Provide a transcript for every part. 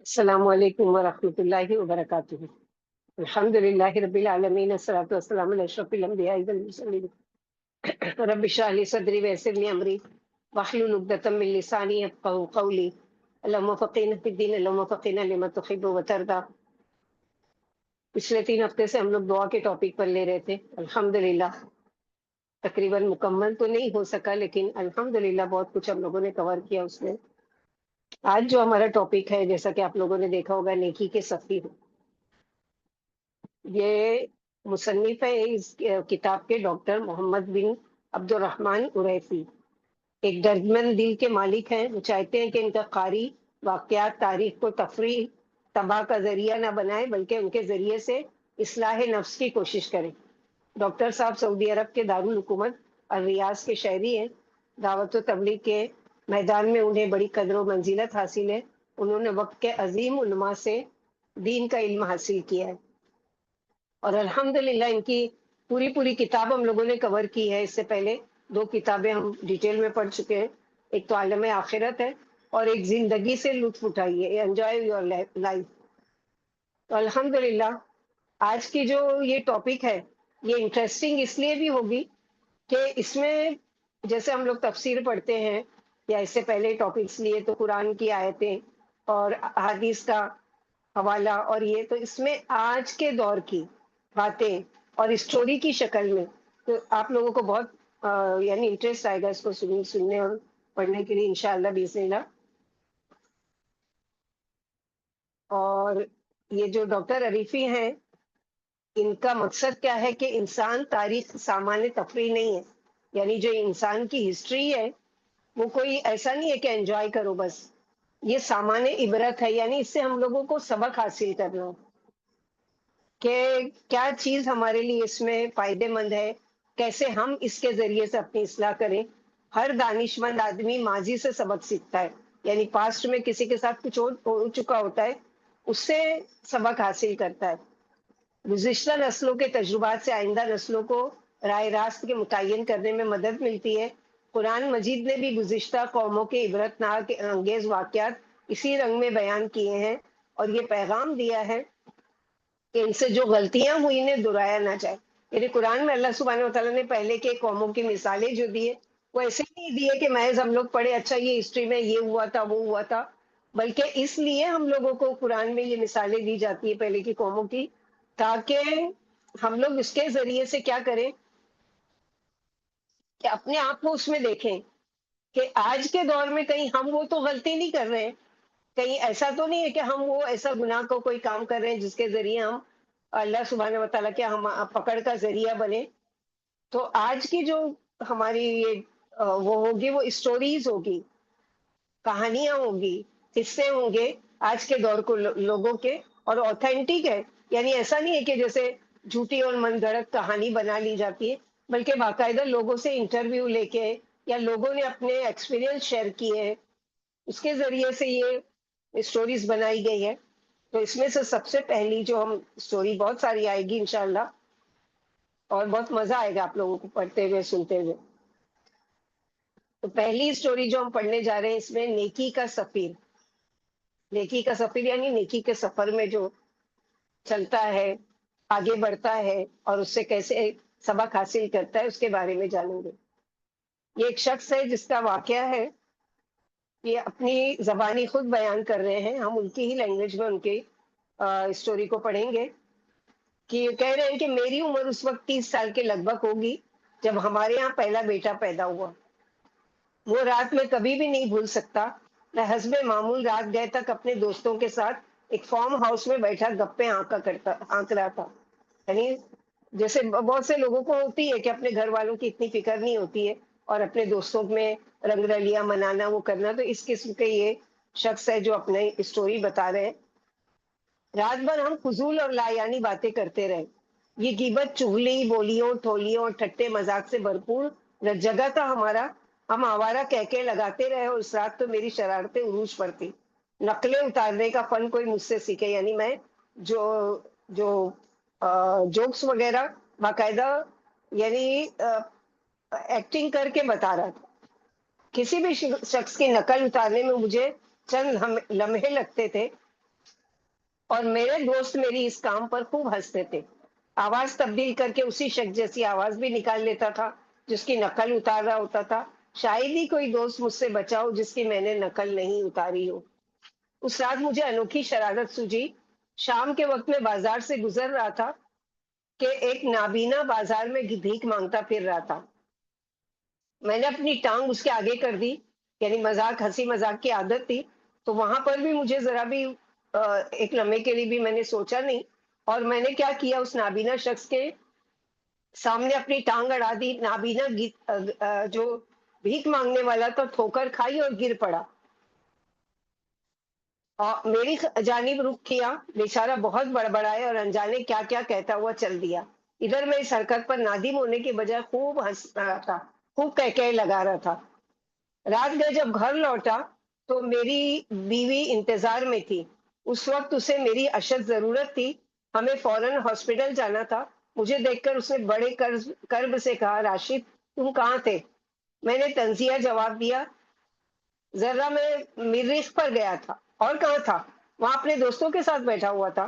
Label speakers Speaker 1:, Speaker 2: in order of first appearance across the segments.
Speaker 1: السلام علیکم ورحمۃ اللہ وبرکاتہ۔ الحمد للہ رب العالمین، الصلاۃ والسلام علی اشرف الانبیاء والمرسلین۔ رب اشرح لي صدری ویسر لي امری واحلل عقدۃ من لسانی یفقهوا قولی۔ اللهم فقہنا فی الدین، اللهم فقہنا لما تحب وترضى۔ پچھلے 3 ہفتے سے ہم لوگ دعا کے ٹاپک پر لے رہے تھے، الحمدللہ تقریباً مکمل تو نہیں ہو سکا، لیکن الحمدللہ بہت کچھ ہم لوگوں نے کور کیا اس میں۔ آج جو ہمارا ٹاپک ہے، جیسا کہ آپ لوگوں نے دیکھا ہوگا، نیکی کے سفیر۔ یہ مصنف ہے اس کتاب کے ڈاکٹر محمد بن عبد الرحمن اریفی، ایک دردمند دل کے مالک ہیں۔ وہ چاہتے ہیں کہ ان کا قاری واقعات تاریخ کو تفریح تباہ کا ذریعہ نہ بنائے، بلکہ ان کے ذریعے سے اصلاح نفس کی کوشش کریں۔ ڈاکٹر صاحب سعودی عرب کے دارالحکومت الریاض کے شہری ہیں۔ دعوت و تبلیغ کے میدان میں انہیں بڑی قدر و منزلت حاصل ہے۔ انہوں نے وقت کے عظیم علماء سے دین کا علم حاصل کیا ہے، اور الحمدللہ ان کی پوری کتاب ہم لوگوں نے کور کی ہے۔ اس سے پہلے 2 کتابیں ہم ڈیٹیل میں پڑھ چکے ہیں، ایک تو عالم آخرت ہے اور ایک زندگی سے لطف اٹھائیے، انجوائے یور لائف۔ تو الحمدللہ آج کی جو یہ ٹاپک ہے، یہ انٹرسٹنگ اس لیے بھی ہوگی کہ اس میں جیسے ہم لوگ تفسیر پڑھتے ہیں یا اس سے پہلے ٹاپکس لیے تو قرآن کی آیتیں اور احادیث کا حوالہ، اور یہ تو اس میں آج کے دور کی باتیں اور اسٹوری کی شکل میں، تو آپ لوگوں کو بہت یعنی انٹرسٹ آئے گا اس کو سننے اور پڑھنے کے لیے انشاءاللہ باذن اللہ۔ اور یہ جو ڈاکٹر عریفی ہیں، ان کا مقصد کیا ہے کہ انسان تاریخ سامان تفریح نہیں ہے، یعنی جو انسان کی ہسٹری ہے وہ کوئی ایسا نہیں ہے کہ انجوائے کرو بس، یہ سامان عبرت ہے، یعنی اس سے ہم لوگوں کو سبق حاصل کرنا ہے کہ کیا چیز ہمارے لیے اس میں فائدے مند ہے، کیسے ہم اس کے ذریعے سے اپنی اصلاح کریں۔ ہر دانش مند آدمی ماضی سے سبق سیکھتا ہے، یعنی پاسٹ میں کسی کے ساتھ کچھ ہو چکا ہوتا ہے، اس سے سبق حاصل کرتا ہے۔ گزشتہ نسلوں کے تجربات سے آئندہ نسلوں کو راہ راست کے متعین کرنے میں مدد ملتی ہے۔ قرآن مجید نے بھی گزشتہ قوموں کے عبرت ناک انگیز واقعات اسی رنگ میں بیان کیے ہیں، اور یہ پیغام دیا ہے کہ ان سے جو غلطیاں ہوئی انہیں دہرایا نہ جائے۔ یعنی قرآن میں اللہ سبحانہ وتعالیٰ نے پہلے کے قوموں کی مثالیں جو دی ہے، وہ ایسے نہیں دیے کہ محض ہم لوگ پڑھے اچھا یہ ہسٹری میں یہ ہوا تھا وہ ہوا تھا، بلکہ اس لیے ہم لوگوں کو قرآن میں یہ مثالیں دی جاتی ہے پہلے کی قوموں کی، تاکہ ہم لوگ اس کے ذریعے سے کیا کریں کہ اپنے آپ کو اس میں دیکھیں کہ آج کے دور میں کہیں ہم وہ تو غلطی نہیں کر رہے ہیں، کہیں ایسا تو نہیں ہے کہ ہم وہ ایسا گناہ کو کوئی کام کر رہے ہیں جس کے ذریعے ہم اللہ سبحانہ وتعالیٰ کے ہم پکڑ کا ذریعہ بنے۔ تو آج کی جو ہماری یہ وہ ہوگی، وہ اسٹوریز ہوگی، کہانیاں ہوگی، قصے ہوں گے آج کے دور کو لوگوں کے، اور اوتھینٹک ہے، یعنی ایسا نہیں ہے کہ جیسے جھوٹی اور من گھڑت کہانی بنا لی جاتی ہے، بلکہ باقاعدہ لوگوں سے انٹرویو لے کے یا لوگوں نے اپنے ایکسپیرینس شیئر کیے ہیں، اس کے ذریعے سے یہ اسٹوریز بنائی گئی ہے۔ تو اس میں سے سب سے پہلی جو ہم اسٹوری، بہت ساری آئے گی انشاءاللہ، اور بہت مزہ آئے گا آپ لوگوں کو پڑھتے ہوئے سنتے ہوئے۔ تو پہلی اسٹوری جو ہم پڑھنے جا رہے ہیں، اس میں نیکی کا سفیر، نیکی کا سفیر یعنی نیکی کے سفر میں جو چلتا ہے، آگے بڑھتا ہے اور اس سے کیسے سبق حاصل کرتا ہے، اس کے بارے میں جانیں گے۔ یہ ایک شخص ہے جس کا واقعہ ہے، یہ اپنی زبانی خود بیان کر رہے ہیں، ہم ان کی ہی لینگویج میں ان کی اسٹوری کو پڑھیں گے، کہ یہ کہہ رہے ہیں کہ میری عمر اس وقت 30 سال کے لگ بھگ ہوگی جب ہمارے یہاں پہلا بیٹا پیدا ہوا۔ وہ رات میں کبھی بھی نہیں بھول سکتا، میں حسب معمول رات گئے تک اپنے دوستوں کے ساتھ ایک فارم ہاؤس میں بیٹھا گپے آنک رہا تھا۔ یعنی جیسے بہت سے لوگوں کو ہوتی ہے کہ اپنے گھر والوں کی اتنی فکر نہیں ہوتی ہے، اور اپنے دوستوں میں رنگ رلیاں منانا وہ کرنا، تو اس قسم کے یہ شخص ہے جو اپنی اسٹوری بتا رہے ہیں۔ رات بھر ہم فضول اور لایانی باتیں کرتے رہے، یہ غیبت، چغلی، بولیوں، ٹھولیوں اور ٹھٹے مذاق سے بھرپور جگہ تھا ہمارا۔ ہم آوارہ کہکے لگاتے رہے، اور اس رات تو میری شرارتیں عروج پر تھی۔ نقلیں اتارنے کا فن کوئی مجھ سے سیکھے، یعنی میں جو جو جوکس وغیرہ باقاعدہ یعنی ایکٹنگ کر کے بتا رہا تھا۔ کسی بھی شخص کی نقل اتارنے میں مجھے چند لمحے لگتے تھے، اور میرے دوست میری اس کام پر خوب ہنستے تھے. آواز تبدیل کر کے اسی شخص جیسی آواز بھی نکال لیتا تھا جس کی نقل اتار رہا ہوتا تھا. شاید ہی کوئی دوست مجھ سے بچا ہو جس کی میں نے نقل نہیں اتاری ہو. اس رات مجھے انوکھی شرارت سوجی. شام کے وقت میں بازار سے گزر رہا تھا کہ ایک نابینا بازار میں بھیک مانگتا پھر رہا تھا. میں نے اپنی ٹانگ اس کے آگے کر دی. یعنی مذاق، ہنسی مذاق کی عادت تھی، تو وہاں پر بھی مجھے ذرا بھی ایک لمحے کے لیے بھی میں نے سوچا نہیں. اور میں نے کیا کیا، اس نابینا شخص کے سامنے اپنی ٹانگ اڑا دی. نابینا جو بھیک مانگنے والا تھا ٹھوکر کھائی اور گر پڑا. میری جانب رخ کیا. بیچارہ بہت بڑبڑائے اور انجانے کیا کیا کہتا ہوا چل دیا. ادھر میں اس حرکت پر نادم ہونے کے بجائے خوب ہنس رہا تھا، خوب کہکہے لگا رہا تھا. رات گئے جب گھر لوٹا تو میری بیوی انتظار میں تھی. اس وقت اسے میری اشد ضرورت تھی. ہمیں فوراً ہاسپٹل جانا تھا. مجھے دیکھ کر اس نے بڑے کرب سے کہا، راشد تم کہاں تھے؟ میں نے تنزیہ جواب دیا، ذرا میں مریخ پر گیا تھا. اور کہاں تھا؟ وہاں اپنے دوستوں کے ساتھ بیٹھا ہوا تھا.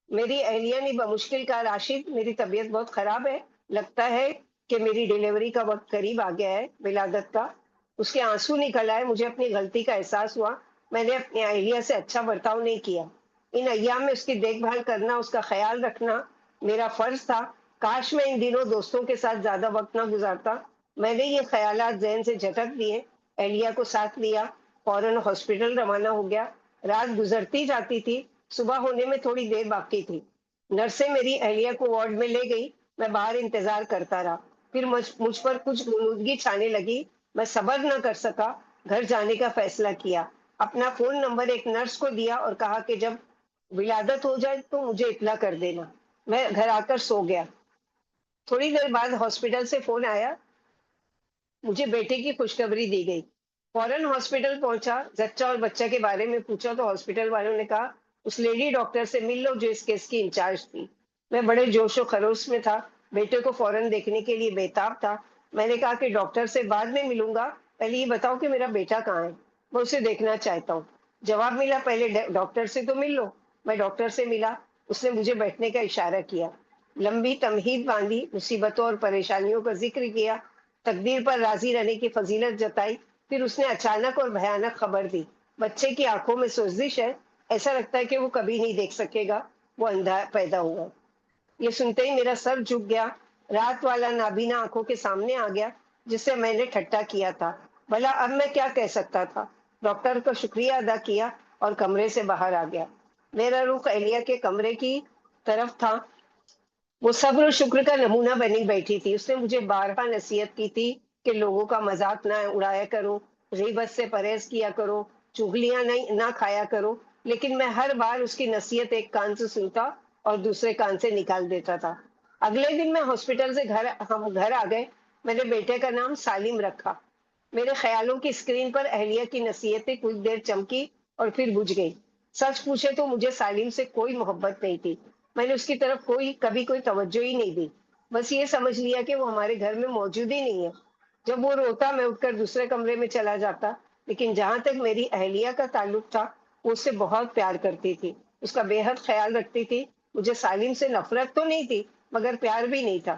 Speaker 1: میری اہلیہ نے بمشکل کہا، راشد میری طبیعت بہت خراب ہے. لگتا ہے کہ میری ڈیلیوری کا وقت قریب آ گیا ہے، ولادت کا. اس کے آنسو نکل آئے. مجھے اپنی غلطی کا احساس ہوا. میں نے اپنی اہلیہ سے اچھا برتاؤ نہیں کیا. ان ایام میں اس کی دیکھ بھال کرنا، اس کا خیال رکھنا میرا فرض تھا. کاش میں ان دنوں دوستوں کے ساتھ زیادہ وقت نہ گزارتا. میں نے یہ خیالات ذہن سے جھٹک دیے. اہلیہ کو ساتھ لیا، فوراً ہاسپٹل روانہ ہو گیا. رات گزرتی جاتی تھی. صبح ہونے میں تھوڑی دیر باقی تھی. نرسیں میری اہلیہ کو وارڈ میں لے گئی. میں باہر انتظار کرتا رہا. پھر مجھ پر کچھ غنودگی چھانے لگی. میں صبر نہ کر سکا. گھر جانے کا فیصلہ کیا. اپنا فون نمبر ایک نرس کو دیا اور کہا کہ جب ولادت ہو جائے تو مجھے اطلاع کر دینا. میں گھر آ کر سو گیا. تھوڑی دیر بعد ہاسپٹل سے فون آیا. مجھے بیٹے کی خوشخبری دی گئی. فوراً ہاسپٹل پہنچا. زچہ اور بچہ کے بارے میں پوچھا تو ہاسپٹل والوں نے کہا اس لیڈی ڈاکٹر سے مل لو جو اس کیس کی انچارج تھی. میں بڑے جوش و خروش میں تھا. بیٹے کو فوراً دیکھنے کے لیے بےتاب تھا. میں نے کہا کہ ڈاکٹر سے بعد میں ملوں گا، پہلے یہ بتاؤ کہ میرا بیٹا کہاں ہے، میں اسے دیکھنا چاہتا ہوں. جواب ملا، پہلے ڈاکٹر سے تو مل لو. میں ڈاکٹر سے ملا. اس نے مجھے بیٹھنے کا اشارہ کیا. لمبی تمہید باندھی، مصیبتوں اور پریشانیوں کا ذکر کیا، تقدیر پر راضی رہنے کی فضیلت جتائی. پھر اس نے اچانک اور بھیانک خبر دی. بچے کی آنکھوں میں سوزش ہے. ایسا لگتا ہے کہ وہ کبھی نہیں دیکھ سکے گا. وہ اندھا پیدا ہوا. یہ سنتے ہی میرا سر جھک گیا. رات والا نابینا آنکھوں کے سامنے آ گیا جس سے میں نے ٹھٹا کیا تھا. بھلا اب میں کیا کہہ سکتا تھا؟ ڈاکٹر کا شکریہ ادا کیا اور کمرے سے باہر آ گیا. میرا رخ اہلیہ کے کمرے کی طرف تھا. وہ صبر و شکر کا نمونہ بنی بیٹھی تھی. اس نے مجھے بارہا نصیحت کی تھی کہ لوگوں کا مذاق نہ اڑایا کرو، غیبت سے پرہیز کیا کرو، چغلیاں نہ کھایا کرو. لیکن میں ہر بار اس کی نصیحت ایک کان سے سنتا اور دوسرے کان سے نکال دیتا تھا. اگلے دن میں ہاسپٹل سے ہم گھر آ گئے. میں نے بیٹے کا نام سالم رکھا. میرے خیالوں کی اسکرین پر اہلیہ کی نصیحتیں کچھ دیر چمکی اور پھر بجھ گئی. سچ پوچھے تو مجھے سالم سے کوئی محبت نہیں تھی. میں نے اس کی طرف کبھی کوئی توجہ ہی نہیں دی. بس یہ سمجھ لیا کہ وہ ہمارے گھر میں موجود ہی نہیں ہے. جب وہ روتا میں اٹھ کر دوسرے کمرے میں چلا جاتا. لیکن جہاں تک میری اہلیہ کا تعلق تھا، وہ اس سے بہت پیار کرتی تھی، اس کا بے حد خیال رکھتی تھی. مجھے سالم سے نفرت تو نہیں تھی مگر پیار بھی نہیں تھا.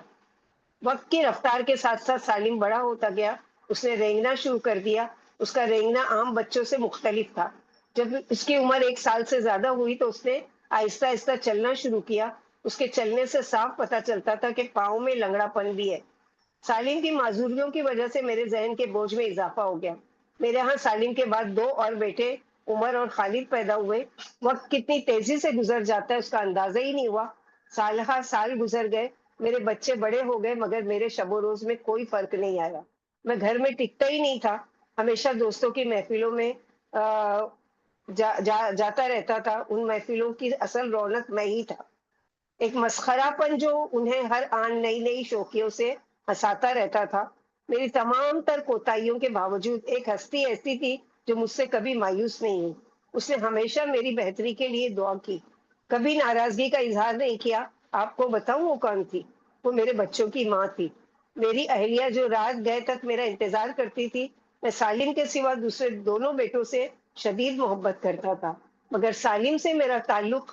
Speaker 1: وقت کی رفتار کے ساتھ ساتھ سالم بڑا ہوتا گیا. اس نے رینگنا شروع کر دیا. اس کا رینگنا عام بچوں سے مختلف تھا. جب اس کی عمر 1 سال سے زیادہ ہوئی تو اس نے آہستہ آہستہ چلنا شروع کیا. اس کے چلنے سے صاف پتہ چلتا تھا کہ پاؤں میں لنگڑا پن بھی ہے. سالم کی معذوریوں کی وجہ سے میرے ذہن کے بوجھ میں اضافہ ہو گیا. میرے ہاں سالم کے بعد 2 اور بیٹے عمر اور خالد پیدا ہوئے. وقت کتنی تیزی سے گزر جاتا ہے اس کا اندازہ ہی نہیں ہوا. سال ہر سال گزر گئے. میرے بچے بڑے ہو گئے مگر میرے شب و روز میں کوئی فرق نہیں آیا. میں گھر میں ٹکتا ہی نہیں تھا. ہمیشہ دوستوں کی محفلوں میں جاتا رہتا تھا. ان محفلوں کی اصل رونق میں ہی تھا. ایک مسخرہ پن جو انہیں ہر آن نئی نئی شوخیوں سے ہنساتا رہتا تھا. میری تمام تر کوتاہیوں کے باوجود ایک ہستی ایسی تھی جو مجھ سے کبھی مایوس نہیں ہوئی. اس نے ہمیشہ میری بہتری کے لیے دعا کی، کبھی ناراضگی کا اظہار نہیں کیا. آپ کو بتاؤں وہ کون تھی؟ وہ میرے بچوں کی ماں تھی. میری اہلیہ جو رات گئے تک میرا انتظار کرتی تھی. میں سالم کے سوا دوسرے دونوں بیٹوں سے شدید محبت کرتا تھا مگر سالم سے میرا تعلق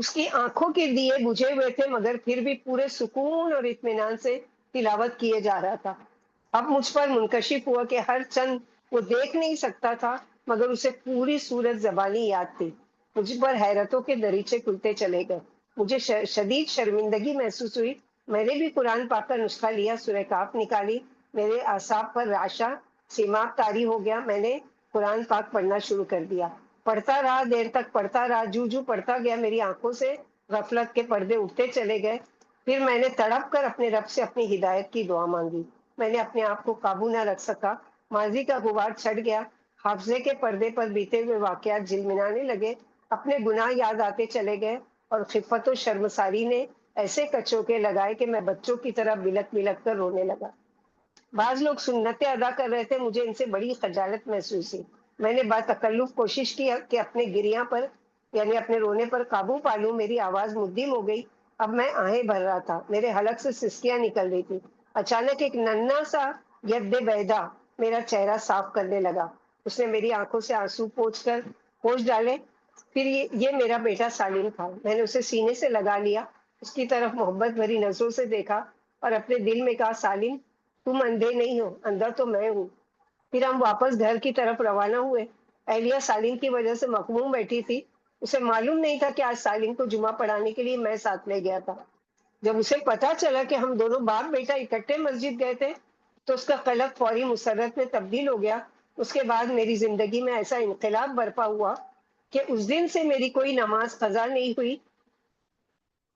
Speaker 1: اس کی آنکھوں کے دیے بجھے ہوئے تھے، مگر پھر بھی پورے سکون اور اطمینان سے تلاوت کیے جا رہا تھا۔ اب مجھ پر منکشف ہوا کہ ہر چند وہ دیکھ نہیں سکتا تھا، مگر اسے پوری صورت زبانی یاد تھی۔ مجھ پر حیرتوں کے دریچے کھلتے چلے گئے۔ مجھے شدید شرمندگی محسوس ہوئی۔ میں نے بھی قرآن پاک کا نسخہ لیا، سورہ کاف نکالی، میرے اعصاب پر رعشہ سیماب طاری ہو گیا۔ میں نے قرآن پاک پڑھنا شروع کر دیا، پڑھتا رہا، دیر تک پڑھتا رہا۔ جو پڑھتا گیا میری آنکھوں سے غفلت کے پردے اٹھتے چلے گئے۔ پھر میں نے تڑپ کر اپنے رب سے اپنی ہدایت کی دعا مانگی۔ میں نے اپنے آپ کو قابو نہ رکھ سکا، ماضی کا غبار چھٹ گیا، حافظے کے پردے پر بیتے ہوئے واقعات جھلملانے لگے، اپنے گناہ یاد آتے چلے گئے، اور خفت و شرمساری نے ایسے کچوکے لگائے کہ میں بچوں کی طرح بلک بلک کر رونے لگا۔ بعض لوگ سنتیں ادا کر رہے تھے، مجھے ان سے بڑی خجالت محسوس ہوئی۔ میں نے باتکلف کوشش کی کہ اپنے گریاں پر، یعنی اپنے رونے پر قابو پا لوں۔ میری آواز مدھم ہو گئی، اب میں آہیں بھر رہا تھا، میرے حلق سے سسکیاں نکل رہی تھی۔ اچانک ایک ننھا سا ید بیدا میرا چہرہ صاف کرنے لگا۔ اس نے میری آنکھوں سے آنسو پوچھ ڈالے۔ پھر یہ میرا بیٹا سالم تھا۔ میں نے اسے سینے سے لگا لیا، اس کی طرف محبت بھری نظروں سے دیکھا اور اپنے دل میں کہا، سالم، تم اندھے نہیں ہو، اندھا تو میں ہوں۔ پھر ہم واپس گھر کی طرف روانہ ہوئے۔ اہلیہ سالم کی وجہ سے مغموم بیٹھی تھی۔ اسے معلوم نہیں تھا کہ آج سالم کو جمعہ پڑھانے کے لیے میں ساتھ لے گیا تھا۔ جب اسے پتا چلا کہ ہم دونوں باپ بیٹا اکٹھے مسجد گئے تھے تو اس کا قلب فوری مسرت میں تبدیل ہو گیا۔ اس کے بعد میری زندگی میں ایسا انقلاب برپا ہوا کہ اس دن سے میری کوئی نماز قضا نہیں ہوئی۔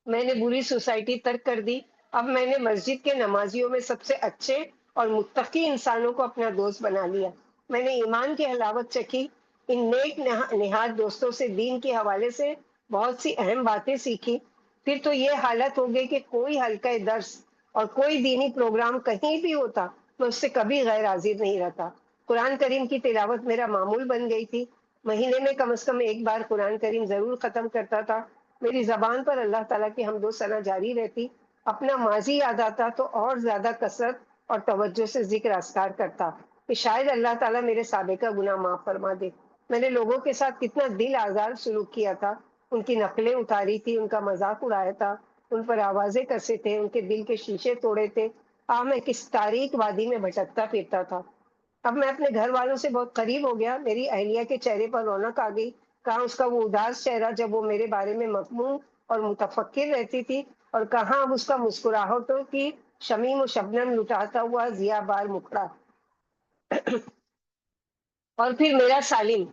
Speaker 1: میں نے بری سوسائٹی ترک کر دی۔ اب میں نے مسجد کے نمازیوں میں سب سے اچھے اور متقی انسانوں کو اپنا دوست بنا لیا۔ میں نے ایمان کی حلاوت چکھی، ان نیک نہاد دوستوں سے دین کے حوالے سے بہت سی اہم باتیں سیکھی۔ پھر تو یہ حالت ہو گئی کہ کوئی حلقہ درس اور کوئی دینی پروگرام کہیں بھی ہوتا، میں اس سے کبھی غیر حاضر نہیں رہتا۔ قرآن کریم کی تلاوت میرا معمول بن گئی تھی۔ مہینے میں کم از کم ایک بار قرآن کریم ضرور ختم کرتا تھا۔ میری زبان پر اللہ تعالیٰ کی حمد و ثنا جاری رہتی۔ اپنا ماضی یاد آتا تو اور زیادہ کثرت اور توجہ سے ذکر اذکار کرتا کہ شاید اللہ تعالیٰ میرے سابقہ گناہ معاف فرما دے۔ میں نے لوگوں کے ساتھ کتنا دل آزار سلوک کیا تھا، ان کی نقلیں اتاری تھی، ان کا مذاق اڑایا تھا، ان پر آوازیں کسے تھے، ان کے دل کے شیشے توڑے تھے۔ میں کس تاریک وادی میں بھٹکتا پھرتا تھا۔ اب میں اپنے گھر والوں سے بہت قریب ہو گیا۔ میری اہلیہ کے چہرے پر رونق آ گئی۔ کہاں اس کا وہ اداس چہرہ جب وہ میرے بارے میں مغموم اور متفکر رہتی تھی، اور کہاں اب اس کا مسکراہٹوں کی شمیم و شبنم لٹاتا ہوا ضیا بار مکھڑا۔ اور پھر میرا سالم،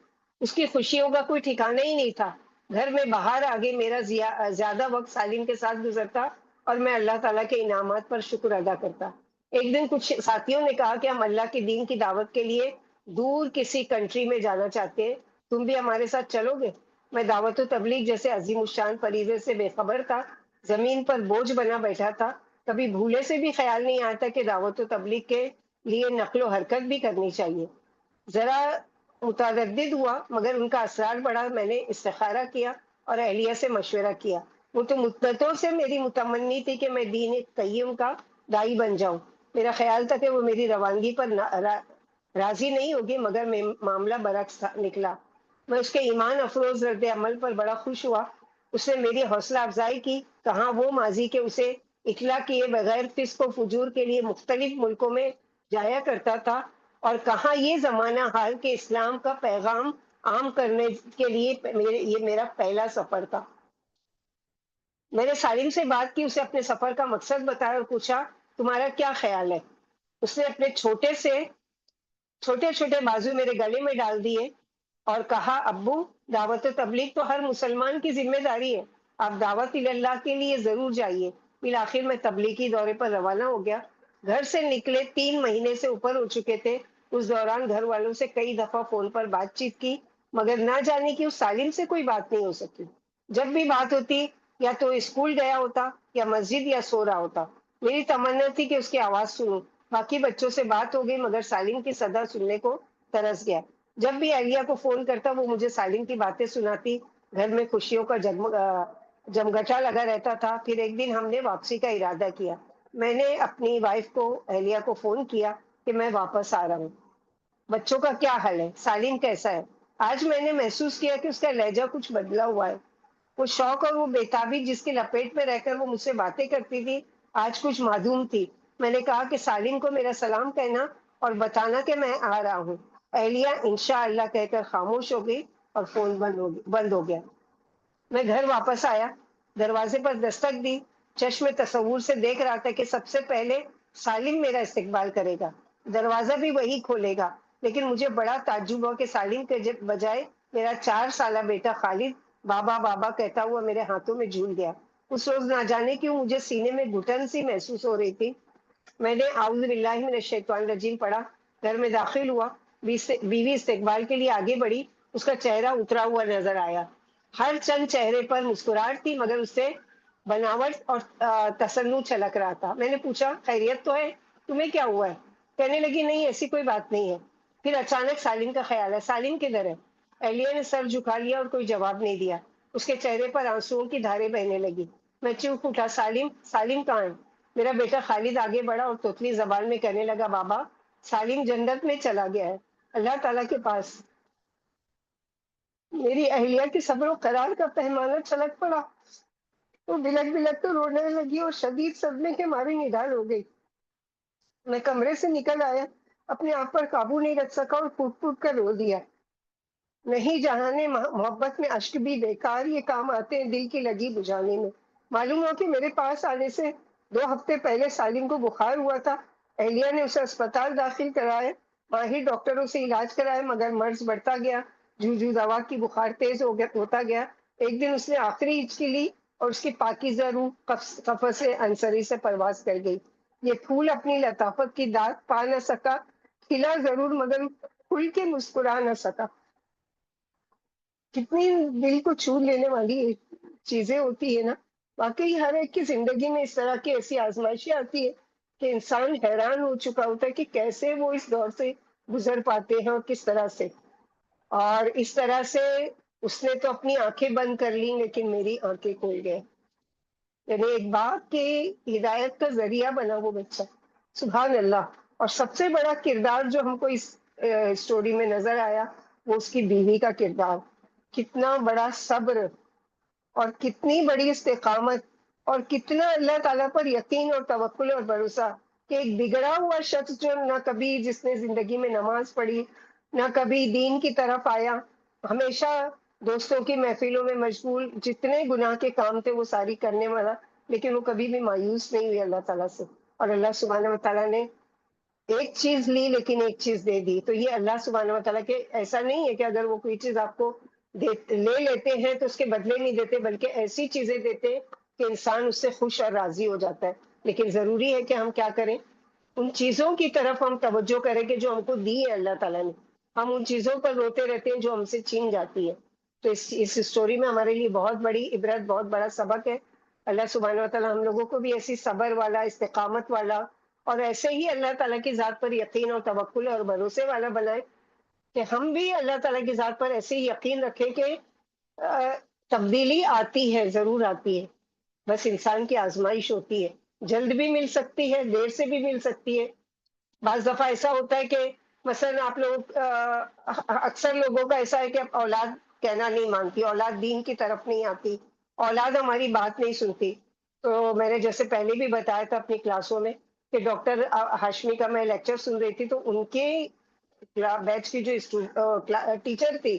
Speaker 1: اس کی خوشیوں کا کوئی ٹھکانہ ہی نہیں تھا۔ گھر میں باہر آگے میرا زیادہ وقت سالم کے ساتھ گزرتا اور میں اللہ تعالیٰ کے انعامات پر شکر ادا کرتا۔ ایک دن کچھ ساتھیوں نے کہا کہ ہم اللہ کے دین کی دعوت کے لیے دور کسی کنٹری میں جانا چاہتے ہیں، تم بھی ہمارے ساتھ چلو گے؟ میں دعوت و تبلیغ جیسے عظیم الشان فریضے سے بے خبر تھا، زمین پر بوجھ بنا بیٹھا تھا۔ کبھی بھولے سے بھی خیال نہیں آتا کہ دعوت و تبلیغ کے لیے نقل و حرکت بھی کرنی چاہیے۔ ذرا متردد ہوا، مگر ان کا اصرار بڑھا۔ میں نے استخارہ کیا اور اہلیہ سے مشورہ کیا۔ وہ تو مدتوں سے میری متمنی تھی کہ میں دین قیم کا داعی بن جاؤں۔ میرا خیال تھا کہ وہ میری روانگی پر راضی نہیں ہوگی، مگر معاملہ برعکس نکلا۔ میں اس کے ایمان افروز رد عمل پر بڑا خوش ہوا۔ اس نے میری حوصلہ افزائی کی۔ کہاں وہ ماضی کے اسے اطلاع کیے بغیر فسق و فجور کے لیے مختلف ملکوں میں جایا کرتا تھا، اور کہاں یہ زمانہ حال کے اسلام کا پیغام عام کرنے کے لیے یہ میرا پہلا سفر تھا۔ میں نے سالم سے بات کی، اسے اپنے سفر کا مقصد بتایا اور پوچھا، تمہارا کیا خیال ہے؟ اس نے اپنے چھوٹے چھوٹے بازو میرے گلے میں ڈال دیے اور کہا، ابو، دعوت و تبلیغ تو ہر مسلمان کی ذمہ داری ہے، آپ دعوت اللہ کے لیے ضرور جائیے۔ بالآخر میں تبلیغی دورے پر روانہ ہو گیا۔ گھر سے نکلے 3 مہینے سے اوپر ہو چکے تھے۔ اس دوران گھر والوں سے کئی دفعہ فون پر بات چیت کی، مگر نہ جانے کی اس سالم سے کوئی بات نہیں ہو سکی۔ جب بھی بات ہوتی، یا تو اسکول گیا ہوتا یا مسجد یا سو رہا ہوتا۔ میری تمنا تھی کہ اس کی آواز سنوں۔ باقی بچوں سے بات ہو گئی، مگر سالم کی صدا سننے کو ترس گیا۔ جب بھی اہلیہ کو فون کرتا، وہ مجھے سالم کی باتیں سناتی۔ گھر میں خوشیوں کا جمگٹا لگا رہتا تھا۔ پھر ایک دن ہم نے واپسی کا ارادہ کیا۔ میں نے اپنی وائف کو، اہلیہ کو فون کیا کہ میں واپس آ رہا ہوں۔ بچوں کا کیا حال ہے؟ سالم کیسا ہے؟ آج میں نے محسوس کیا کہ اس کا لہجہ کچھ بدلا ہوا ہے۔ وہ شوق اور وہ بیتابی جس کی لپیٹ میں رہ کر وہ مجھ سے باتیں کرتی تھی، آج کچھ معدوم تھی۔ میں نے کہا کہ سالم کو میرا سلام کہنا اور بتانا کہ میں آ رہا ہوں۔ اہلیہ انشاءاللہ کہہ کر خاموش ہو گئی اور فون بند ہو گیا۔ میں گھر واپس آیا، دروازے پر دستک دی، چشم تصور سے دیکھ رہا تھا کہ سب سے پہلے سالم میرا استقبال کرے گا، دروازہ بھی وہی کھولے گا، لیکن مجھے بڑا تعجب ہوا کہ سالم کے بجائے میرا 4 سالہ بیٹا خالد بابا بابا کہتا ہوا میرے ہاتھوں میں جھول گیا۔ اس روز نہ جانے کیوں مجھے سینے میں گھٹن سی محسوس ہو رہی تھی۔ میں نے اعوذ باللہ من الشیطان الرجیم پڑھا، گھر میں داخل ہوا، بیوی استقبال کے لیے آگے بڑھی، اس کا چہرہ اترا ہوا نظر آیا۔ ہر چند چہرے پر مسکراہٹ تھی مگر اس سے بناوٹ اور تصنع چھلک رہا تھا۔ میں نے پوچھا خیریت تو ہے؟ تمہیں کیا ہوا ہے؟ کہنے لگی نہیں ایسی کوئی بات نہیں ہے۔ پھر اچانک سالم کا خیال ہے، سالم کدھر ہے؟ اہلیہ نے سر جھکا لیا اور کوئی جواب نہیں دیا۔ اس کے چہرے پر آنسوؤں کی دھاریں بہنے لگی۔ میں چیخ اٹھا سالم، سالم کہاں ہے؟ میرا بیٹا خالد آگے بڑھا اور توتلی زبان میں کہنے لگا بابا سالم جنت میں چلا گیا ہے، اللہ تعالیٰ کے پاس۔ میری اہلیہ کے صبر و قرار کا پیمانہ چھلک پڑا، وہ بلک بلک کر رونے لگی اور شدید صدمے کے مارے نڈال ہو گئی۔ میں کمرے سے نکل آیا، اپنے آپ پر قابو نہیں رکھ سکا اور پھوٹ پھوٹ کر رو دیا۔ نہیں جہاں محبت میں اشک بھی بیکار یہ کام آتے ہیں دل کی لگی بجھانے میں۔ معلوم ہوا کہ میرے پاس آنے سے 2 ہفتے پہلے سالم کو بخار ہوا تھا۔ اہلیہ نے اسے اسپتال داخل کرایا، ماہر ڈاکٹروں سے علاج کرایا مگر مرض بڑھتا گیا، جوں دوا کی بخار تیز ہوتا گیا۔ ایک دن اس نے آخری ہچکی لی اور اس کی پاکیزہ روح قفس انصری سے پرواز کر گئی۔ یہ پھول اپنی لطافت کی داد پا نہ سکا، کھلا ضرور مگر کھل کے مسکرا نہ سکا۔ کتنی دل کو چھو لینے والی چیزیں ہوتی ہے نا۔ واقعی ہر ایک کی زندگی میں اس طرح کی ایسی آزمائشیں آتی ہے کہ انسان حیران ہو چکا ہوتا ہے کہ کیسے وہ اس دور سے گزر پاتے ہیں اور کس طرح سے۔ اور اس طرح سے اس نے تو اپنی آنکھیں بند کر لی لیکن میری آنکھیں کھول گئے، یعنی ایک باپ کے ہدایت کا ذریعہ بنا وہ بچہ۔ سبحان اللہ۔ اور سب سے بڑا کردار جو ہم کو اس اسٹوری میں نظر آیا وہ اس کی بیوی کا کردار، کتنا بڑا صبر اور کتنی بڑی استقامت اور کتنا اللہ تعالیٰ پر یقین اور توکل اور بھروسہ کہ ایک بگڑا ہوا شخص جو نہ کبھی جس نے زندگی میں نماز پڑھی نہ کبھی دین کی طرف آیا، ہمیشہ دوستوں کی محفلوں میں مشغول، جتنے گناہ کے کام تھے وہ ساری کرنے والا، لیکن وہ کبھی بھی مایوس نہیں ہوئی اللہ تعالیٰ سے۔ اور اللہ سبحانہ و تعالیٰ نے ایک چیز لی لیکن ایک چیز دے دی۔ تو یہ اللہ سبحانہ و تعالیٰ کے ایسا نہیں ہے کہ اگر وہ کوئی چیز آپ کو لے لیتے ہیں تو اس کے بدلے نہیں دیتے، بلکہ ایسی چیزیں دیتے کہ انسان اس سے خوش اور راضی ہو جاتا ہے۔ لیکن ضروری ہے کہ ہم کیا کریں، ان چیزوں کی طرف ہم توجہ کریں کہ جو ہم کو دی ہے اللہ تعالیٰ نے، ہم ان چیزوں پر روتے رہتے ہیں جو ہم سے چھین جاتی ہے۔ تو اس اسٹوری میں ہمارے لیے بہت بڑی عبرت، بہت بڑا سبق ہے۔ اللہ سبحانہ و تعالیٰ ہم لوگوں کو بھی ایسی صبر والا، استقامت والا اور ایسے ہی اللہ تعالیٰ کی ذات پر یقین اور توکل اور بھروسے والا بنائے کہ ہم بھی اللہ تعالیٰ کی ذات پر ایسے ہی یقین رکھیں کہ تبدیلی آتی ہے، ضرور آتی ہے، بس انسان کی آزمائش ہوتی ہے، جلد بھی مل سکتی ہے، دیر سے بھی مل سکتی ہے۔ بعض دفعہ ایسا ہوتا ہے کہ مثلا آپ لوگ اکثر لوگوں کا ایسا ہے کہ اولاد کہنا نہیں مانتی، اولاد دین کی طرف نہیں آتی، اولاد ہماری بات نہیں سنتی۔ تو میں نے جیسے پہلے بھی بتایا تھا اپنی کلاسوں میں کہ ڈاکٹر ہاشمی کا میں لیکچر سن رہی تھی، تو ان کے بیچ کی جو ٹیچر تھی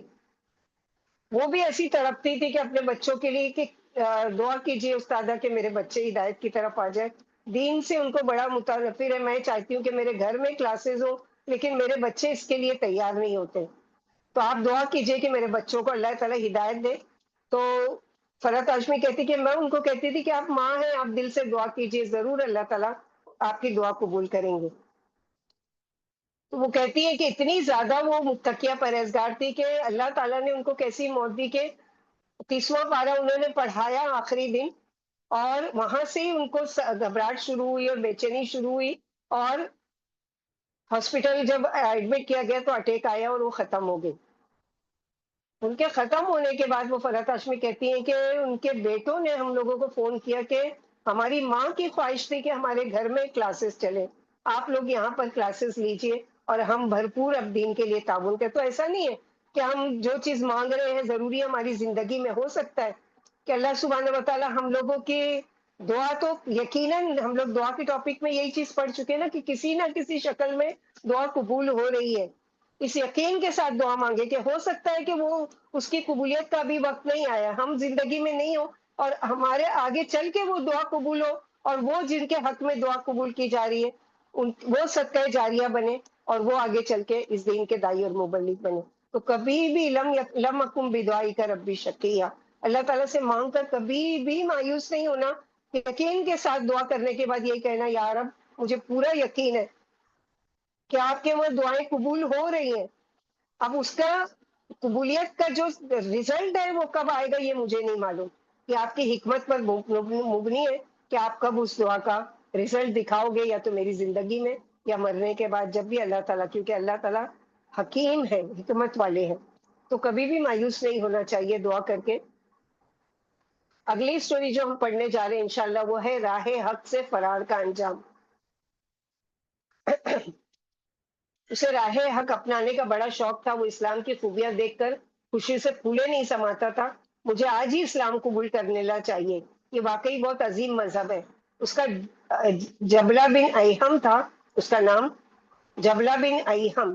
Speaker 1: وہ بھی ایسی تڑپتی تھی کہ اپنے بچوں کے لیے کہ دعا کیجیے استادہ کہ میرے بچے ہدایت کی طرف آ جائے۔ دین سے ان کو بڑا متنفر ہے، میں چاہتی ہوں کہ میرے گھر میں کلاسز ہوں لیکن میرے بچے اس کے لیے تیار نہیں ہوتے۔ تو آپ دعا کیجیے کہ میرے بچوں کو اللہ تعالیٰ ہدایت دے۔ تو فرحت ہاشمی کہتی کہ میں ان کو کہتی تھی کہ آپ ماں ہیں، آپ دل سے دعا کیجیے، ضرور اللہ تعالیٰ آپ کی دعا قبول کریں گے۔ تو وہ کہتی ہے کہ اتنی زیادہ وہ متقیہ پرہیزگار تھی کہ اللہ تعالیٰ نے ان کو کیسی موت دی کہ 30واں پارہ انہوں نے پڑھایا آخری دن، اور وہاں سے ہی ان کو گھبراہٹ شروع ہوئی اور بے چینی شروع ہوئی، اور ہاسپٹل جب ایڈمٹ کیا گیا تو اٹیک آیا اور وہ ختم ہو گئی۔ ان کے ختم ہونے کے بعد وہ فرحت ہاشمی کہتی ہیں کہ ان کے بیٹوں نے ہم لوگوں کو فون کیا کہ ہماری ماں کی خواہش تھی کہ ہمارے گھر میں کلاسز چلے، آپ لوگ یہاں پر کلاسز لیجئے اور ہم بھرپور اب دین کے لیے تعاون کریں۔ تو ایسا نہیں ہے کہ ہم جو چیز مانگ رہے ہیں ضروری ہماری زندگی میں ہو سکتا ہے، کہ اللہ سبحانہ و تعالیٰ ہم لوگوں کی دعا تو یقیناً ہم لوگ دعا کے ٹاپک میں یہی چیز پڑھ چکے نا کہ کسی نہ کسی شکل میں دعا قبول ہو رہی ہے. اس یقین کے ساتھ دعا مانگے کہ ہو سکتا ہے کہ وہ اس کی قبولیت کا بھی وقت نہیں آیا, ہم زندگی میں نہیں ہو اور ہمارے آگے چل کے وہ دعا قبول ہو, اور وہ جن کے حق میں دعا قبول کی جا رہی ہے وہ صدقہ جاریہ بنے اور وہ آگے چل کے اس دین کے دائی اور مبلغ بنے. تو کبھی بھی لم اکم بدعائی کا ربی شقیہ, اللہ تعالیٰ سے مانگ کر کبھی بھی مایوس نہیں ہونا. یقین کے ساتھ دعا کرنے کے بعد یہی کہنا, یا رب مجھے پورا یقین ہے کہ آپ کے وہاں دعائیں قبول ہو رہی ہیں, اب اس کا قبولیت کا جو ریزلٹ ہے وہ کب آئے گا یہ مجھے نہیں معلوم, کہ آپ کی حکمت پر مبنی ہے کہ آپ کب اس دعا کا ریزلٹ دکھاؤ گے, یا تو میری زندگی میں یا مرنے کے بعد, جب بھی اللہ تعالیٰ, کیونکہ اللہ تعالیٰ حکیم ہے, حکمت والے ہیں, تو کبھی بھی مایوس نہیں ہونا چاہیے دعا کر کے. اگلی سٹوری جو ہم پڑھنے جا رہے ہیں انشاءاللہ وہ ہے راہ حق سے فرار کا انجام. اسے راہ حق اپنانے کا بڑا شوق تھا, وہ اسلام کی خوبیاں دیکھ کر خوشی سے پھولے نہیں سماتا تھا. مجھے آج ہی اسلام قبول کرنے لا چاہیے, یہ واقعی بہت عظیم مذہب ہے. اس کا جبلہ بن ایہم تھا, اس کا نام جبلہ بن ایہم,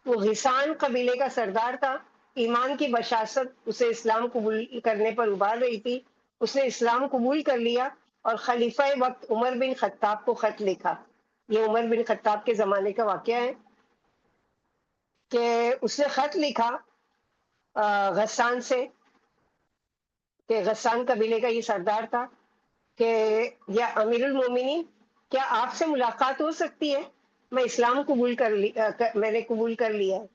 Speaker 1: وہ غسان قبیلے کا سردار تھا. ایمان کی بشاشت اسے اسلام قبول کرنے پر ابھار رہی تھی. اس نے اسلام قبول کر لیا اور خلیفہ وقت عمر بن خطاب کو خط لکھا. یہ عمر بن خطاب کے زمانے کا واقعہ ہے کہ اس نے خط لکھا غسان سے, کہ غسان قبیلے کا یہ سردار تھا, کہ یا امیر المومنین, کیا آپ سے ملاقات ہو سکتی ہے؟ میں اسلام قبول میں نے قبول کر لیا ہے.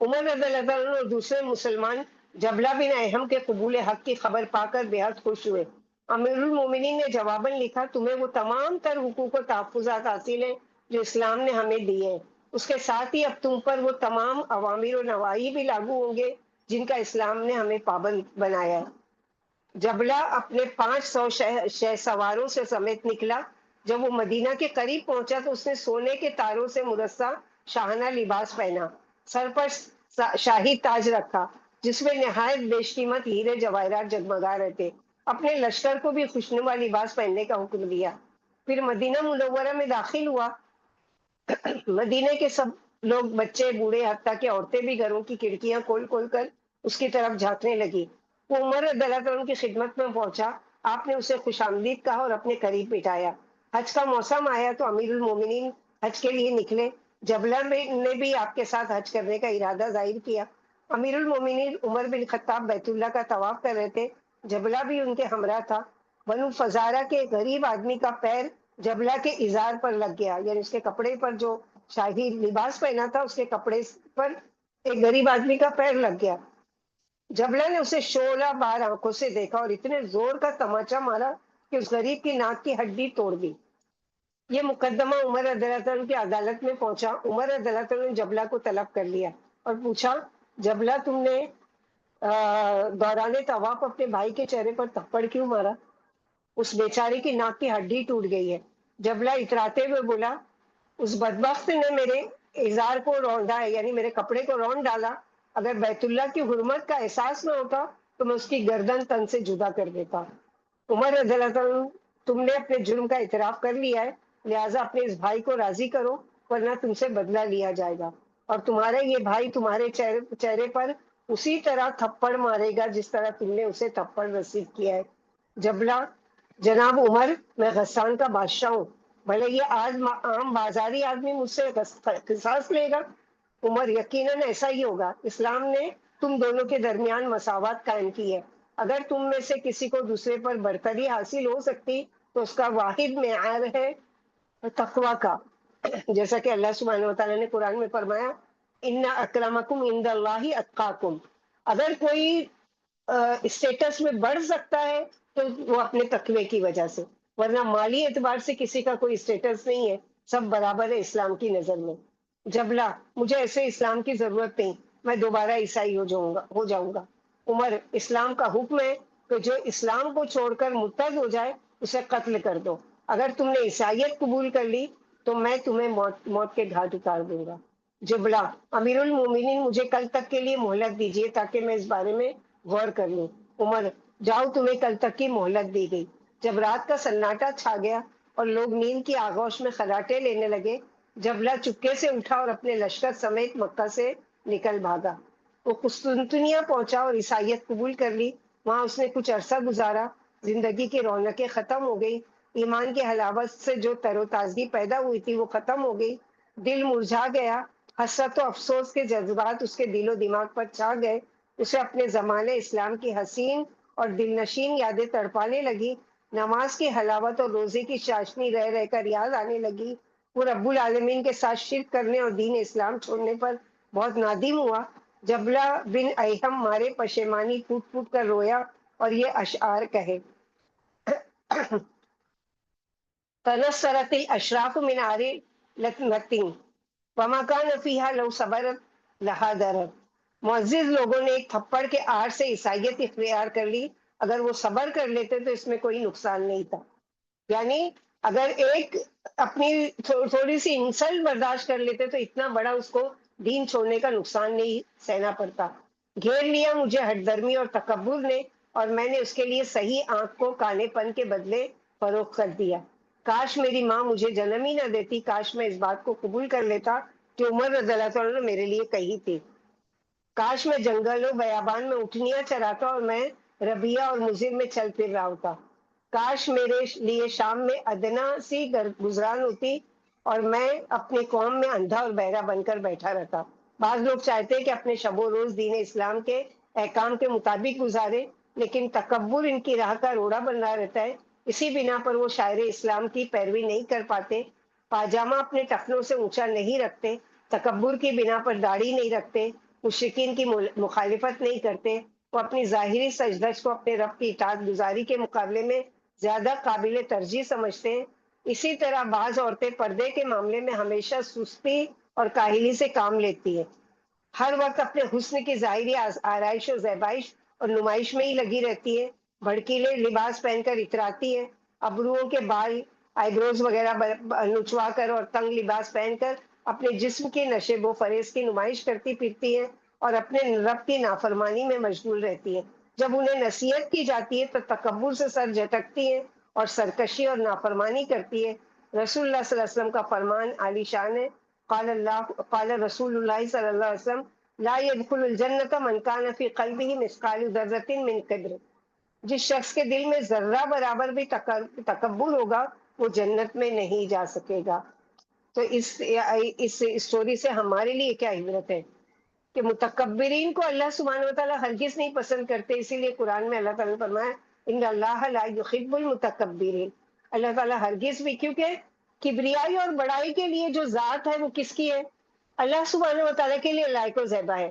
Speaker 1: عمر رضی اللہ عنہ اور دوسرے مسلمان جبلہ بن احم کے قبول حق کی خبر پا کر بے حد خوش ہوئے. امیر المومنین نے جواباً لکھا, تمہیں وہ تمام تر حقوق و تحفظات حاصل ہیں جو اسلام نے ہمیں دیے ہیں, اس کے ساتھ ہی اب تم پر وہ تمام اوامر و نواہی بھی لاگو ہوں گے جن کا اسلام نے ہمیں پابند بنایا ہے. جبلہ اپنے 500 شہ سواروں سے سمیت نکلا. جب وہ مدینہ کے قریب پہنچا تو اس نے سونے کے تاروں سے مرصع شاہانہ لباس پہنا, سر پر شاہی تاج رکھا جس میں نہایت بیش قیمت ہیرے جواہرات جگمگا رہے تھے. اپنے لشکر کو بھی خوشنما لباس پہننے کا حکم دیا. پھر مدینہ منورہ میں داخل ہوا. مدینے کے سب لوگ, بچے بوڑھے, حتیٰ کہ عورتیں بھی گھروں کی کھڑکیاں کھول کھول کر اس کی طرف جھانکنے لگی. وہ عمر رضی اللہ عنہ کی خدمت میں پہنچا. آپ نے اسے خوش آمدید کہا اور اپنے قریب بٹھایا. حج کا موسم آیا تو امیر المومنین حج کے لیے نکلے. جبلہ نے بھی آپ کے ساتھ حج کرنے کا ارادہ ظاہر کیا. امیر المومنین عمر بن خطاب بیت اللہ کا طواف کر رہے تھے. جبلہ بھی ان کے ہمراہ تھا. بنو فزارہ کے غریب آدمی کا پیر جبلہ کے ازار پر لگ گیا, یعنی اس کے کپڑے پر جو شاہی لباس پہنا تھا اس کے کپڑے پر ایک غریب آدمی کا پیر لگ گیا. جبلہ نے اسے 16 بار آنکھوں سے دیکھا اور اتنے زور کا تماچا مارا کہ اس غریب کی ناک کی ہڈی توڑ دی. یہ مقدمہ عمر رضی اللہ عنہ کی عدالت میں پہنچا. عمر رضی اللہ عنہ نے جبلہ کو طلب کر لیا اور پوچھا, جبلہ تم نے دوران طواف اپنے بھائی کے چہرے پر تھپڑ کیوں مارا؟ اس بیچارے کی ناک کی ہڈی ٹوٹ گئی ہے. جبلہ اتراتے ہوئے بولا, اس بدبخت نے میرے ازار کو روندا ہے, یعنی میرے کپڑے کو رون ڈالا. اگر بیت اللہ کی حرمت کا احساس نہ ہوتا تو میں اس کی گردن تن سے جدا کر دیتا. عمر رضی اللہ عنہ, تم نے اپنے جرم کا اعتراف کر لیا ہے, لہٰذا اپنے اس بھائی کو راضی کرو ورنہ تم سے بدلہ لیا جائے گا, اور تمہارا یہ بھائی تمہارے چہرے پر اسی طرح تھپڑ مارے گا جس طرح تم نے اسے تھپڑ رسید کیا ہے. جبلہ, جناب عمر, میں غسان کا بادشاہ ہوں, بھلے یہ آج عام بازاری آدمی مجھ سے قصاص لے گا. عمر, یقیناً ایسا ہی ہوگا. اسلام نے تم دونوں کے درمیان مساوات قائم کی ہے. اگر تم میں سے کسی کو دوسرے پر برتری حاصل ہو سکتی تو اس کا واحد معیار ہے تقوی کا, جیسا کہ اللہ سبحانہ و تعالیٰ نے قرآن میں فرمایا, ان اکرمکم عند اللہ اتقاکم. اگر کوئی اسٹیٹس میں بڑھ سکتا ہے تو وہ اپنے تقوی کی وجہ سے, ورنہ مالی اعتبار سے کسی کا کوئی اسٹیٹس نہیں ہے, سب برابر ہے اسلام کی نظر میں. جبلہ, مجھے ایسے اسلام کی ضرورت نہیں, میں دوبارہ عیسائی ہو جاؤں گا. عمر, اسلام کا حکم ہے کہ جو اسلام کو چھوڑ کر مرتد ہو جائے اسے قتل کر دو. اگر تم نے عیسائیت قبول کر لی تو میں تمہیں موت کے گھاٹ اتار دوں گا. جبلہ, امیر المومنین, مجھے کل تک کے لیے مہلت دیجیے تاکہ میں اس بارے میں غور کر لوں. عمر, جاؤ تمہیں کل تک کی مہلت دی گئی۔ جب رات کا سناٹا چھا گیا اور لوگ نیند کی آغوش میں خراٹے لینے لگے، جبلہ چپکے سے اٹھا اور اپنے لشکر سمیت مکہ سے نکل بھاگا۔ وہ قسطنطنیہ پہنچا اور عیسائیت قبول کر لی۔ وہاں اس نے کچھ عرصہ گزارا، زندگی کی رونقیں ختم ہو گئی، ایمان کی حلاوت سے جو تر و تازگی پیدا ہوئی تھی وہ ختم ہو گئی، دل مرجھا گیا، حسرت و افسوس کے جذبات اس کے دل و دماغ پر چھا گئے، اسے اپنے زمانے اسلام کی حسین اور دل نشین یادیں تڑپانے لگی، نماز کی حلاوت اور روزے کی چاشنی رہ رہ کر یاد آنے لگی۔ وہ رب العالمین کے ساتھ شرک کرنے اور دین اسلام چھوڑنے پر بہت نادم ہوا۔ جبلہ بن ایہم مارے پشیمانی پھوٹ پھوٹ کر رویا اور یہ اشعار کہے: تنصرت الاشراف من عار لتنتین وما كان فيها لو صبرت لها ضرر۔ معزز لوگوں نے ایک تھپڑ کے آڑ سے عیسائیت اختیار کر لی، اگر وہ صبر کر لیتے تو اس میں کوئی نقصان نہیں تھا۔ یعنی اگر ایک اپنی تھوڑی سی انسلٹ برداشت کر لیتے تو اتنا بڑا اس کو دین چھوڑنے کا نقصان نہیں سہنا پڑتا۔ گھیر لیا مجھے ہٹ درمی اور تکبر نے، اور میں نے اس کے لیے صحیح آنکھ کو کالے پن کے بدلے فروخت کر دیا۔ کاش میری ماں مجھے جنم ہی نہ دیتی، کاش میں اس بات کو قبول کر لیتا کہ عمر رضی اللہ تعالیٰ نے میرے لیے کہی تھی۔ کاش میں جنگلوں بیابان میں اٹھنیاں چراتا اور میں ربیہ اور مضر میں چل پھر رہا ہوتا۔ کاش میرے لیے شام میں ادنا سی گزران ہوتی اور میں اپنے قوم میں اندھا اور بہرا بن کر بیٹھا رہتا۔ بعض لوگ چاہتے ہیں کہ اپنے شب و روز دین اسلام کے احکام کے مطابق گزارے، لیکن تکبر ان کی راہ کا روڑا بنا رہتا ہے، اسی بنا پر وہ شاعر اسلام کی پیروی نہیں کر پاتے، پاجامہ اپنے ٹخنوں سے اونچا نہیں رکھتے، تکبر کی بنا پر داڑھی نہیں رکھتے، مشرکین کی مخالفت نہیں کرتے، وہ اپنی ظاہری سجدھج کو اپنے رب کی اطاعت گزاری کے مقابلے میں زیادہ قابل ترجیح سمجھتے ہیں۔ اسی طرح بعض عورتیں پردے کے معاملے میں ہمیشہ سستی اور کاہلی سے کام لیتی ہیں، ہر وقت اپنے حسن کی ظاہری آرائش و زیبائش اور نمائش میں ہی لگی رہتی ہے، بھڑکیلے لباس پہن کر اتراتی ہے، ابروؤں کے بال آئی بروز وغیرہ نچوا کر اور تنگ لباس پہن کر اپنے جسم کے نشیب و فریز کی نمائش کرتی پھرتی ہے اور اپنے رب کی نافرمانی میں مشغول رہتی ہے۔ جب انہیں نصیحت کی جاتی ہے تو تکبر سے سر جھٹکتی ہے اور سرکشی اور نافرمانی کرتی ہے۔ رسول اللہ صلی اللہ علیہ وسلم کا فرمان عالی شان ہے، قال رسول اللہ صلی اللہ علیہ وسلم لا يدخل الجنت من كان في قلبه مثقال ذرة من کبر۔ جس شخص کے دل میں ذرہ برابر بھی تکبر ہوگا وہ جنت میں نہیں جا سکے گا۔ تو اس اسٹوری سے ہمارے لیے کیا عبرت ہے کہ متکبرین کو اللہ سبحانہ وتعالیٰ ہرگز نہیں پسند کرتے، اسی لیے قرآن میں اللہ تعالیٰ نے فرمایا ان اللہ لا یحب المتکبرین۔ اللہ تعالیٰ ہرگز بھی، کیونکہ کبریائی اور بڑائی کے لیے جو ذات ہے وہ کس کی ہے؟ اللہ سبحانہ وتعالیٰ کے لیے لائق و زیبا ہے۔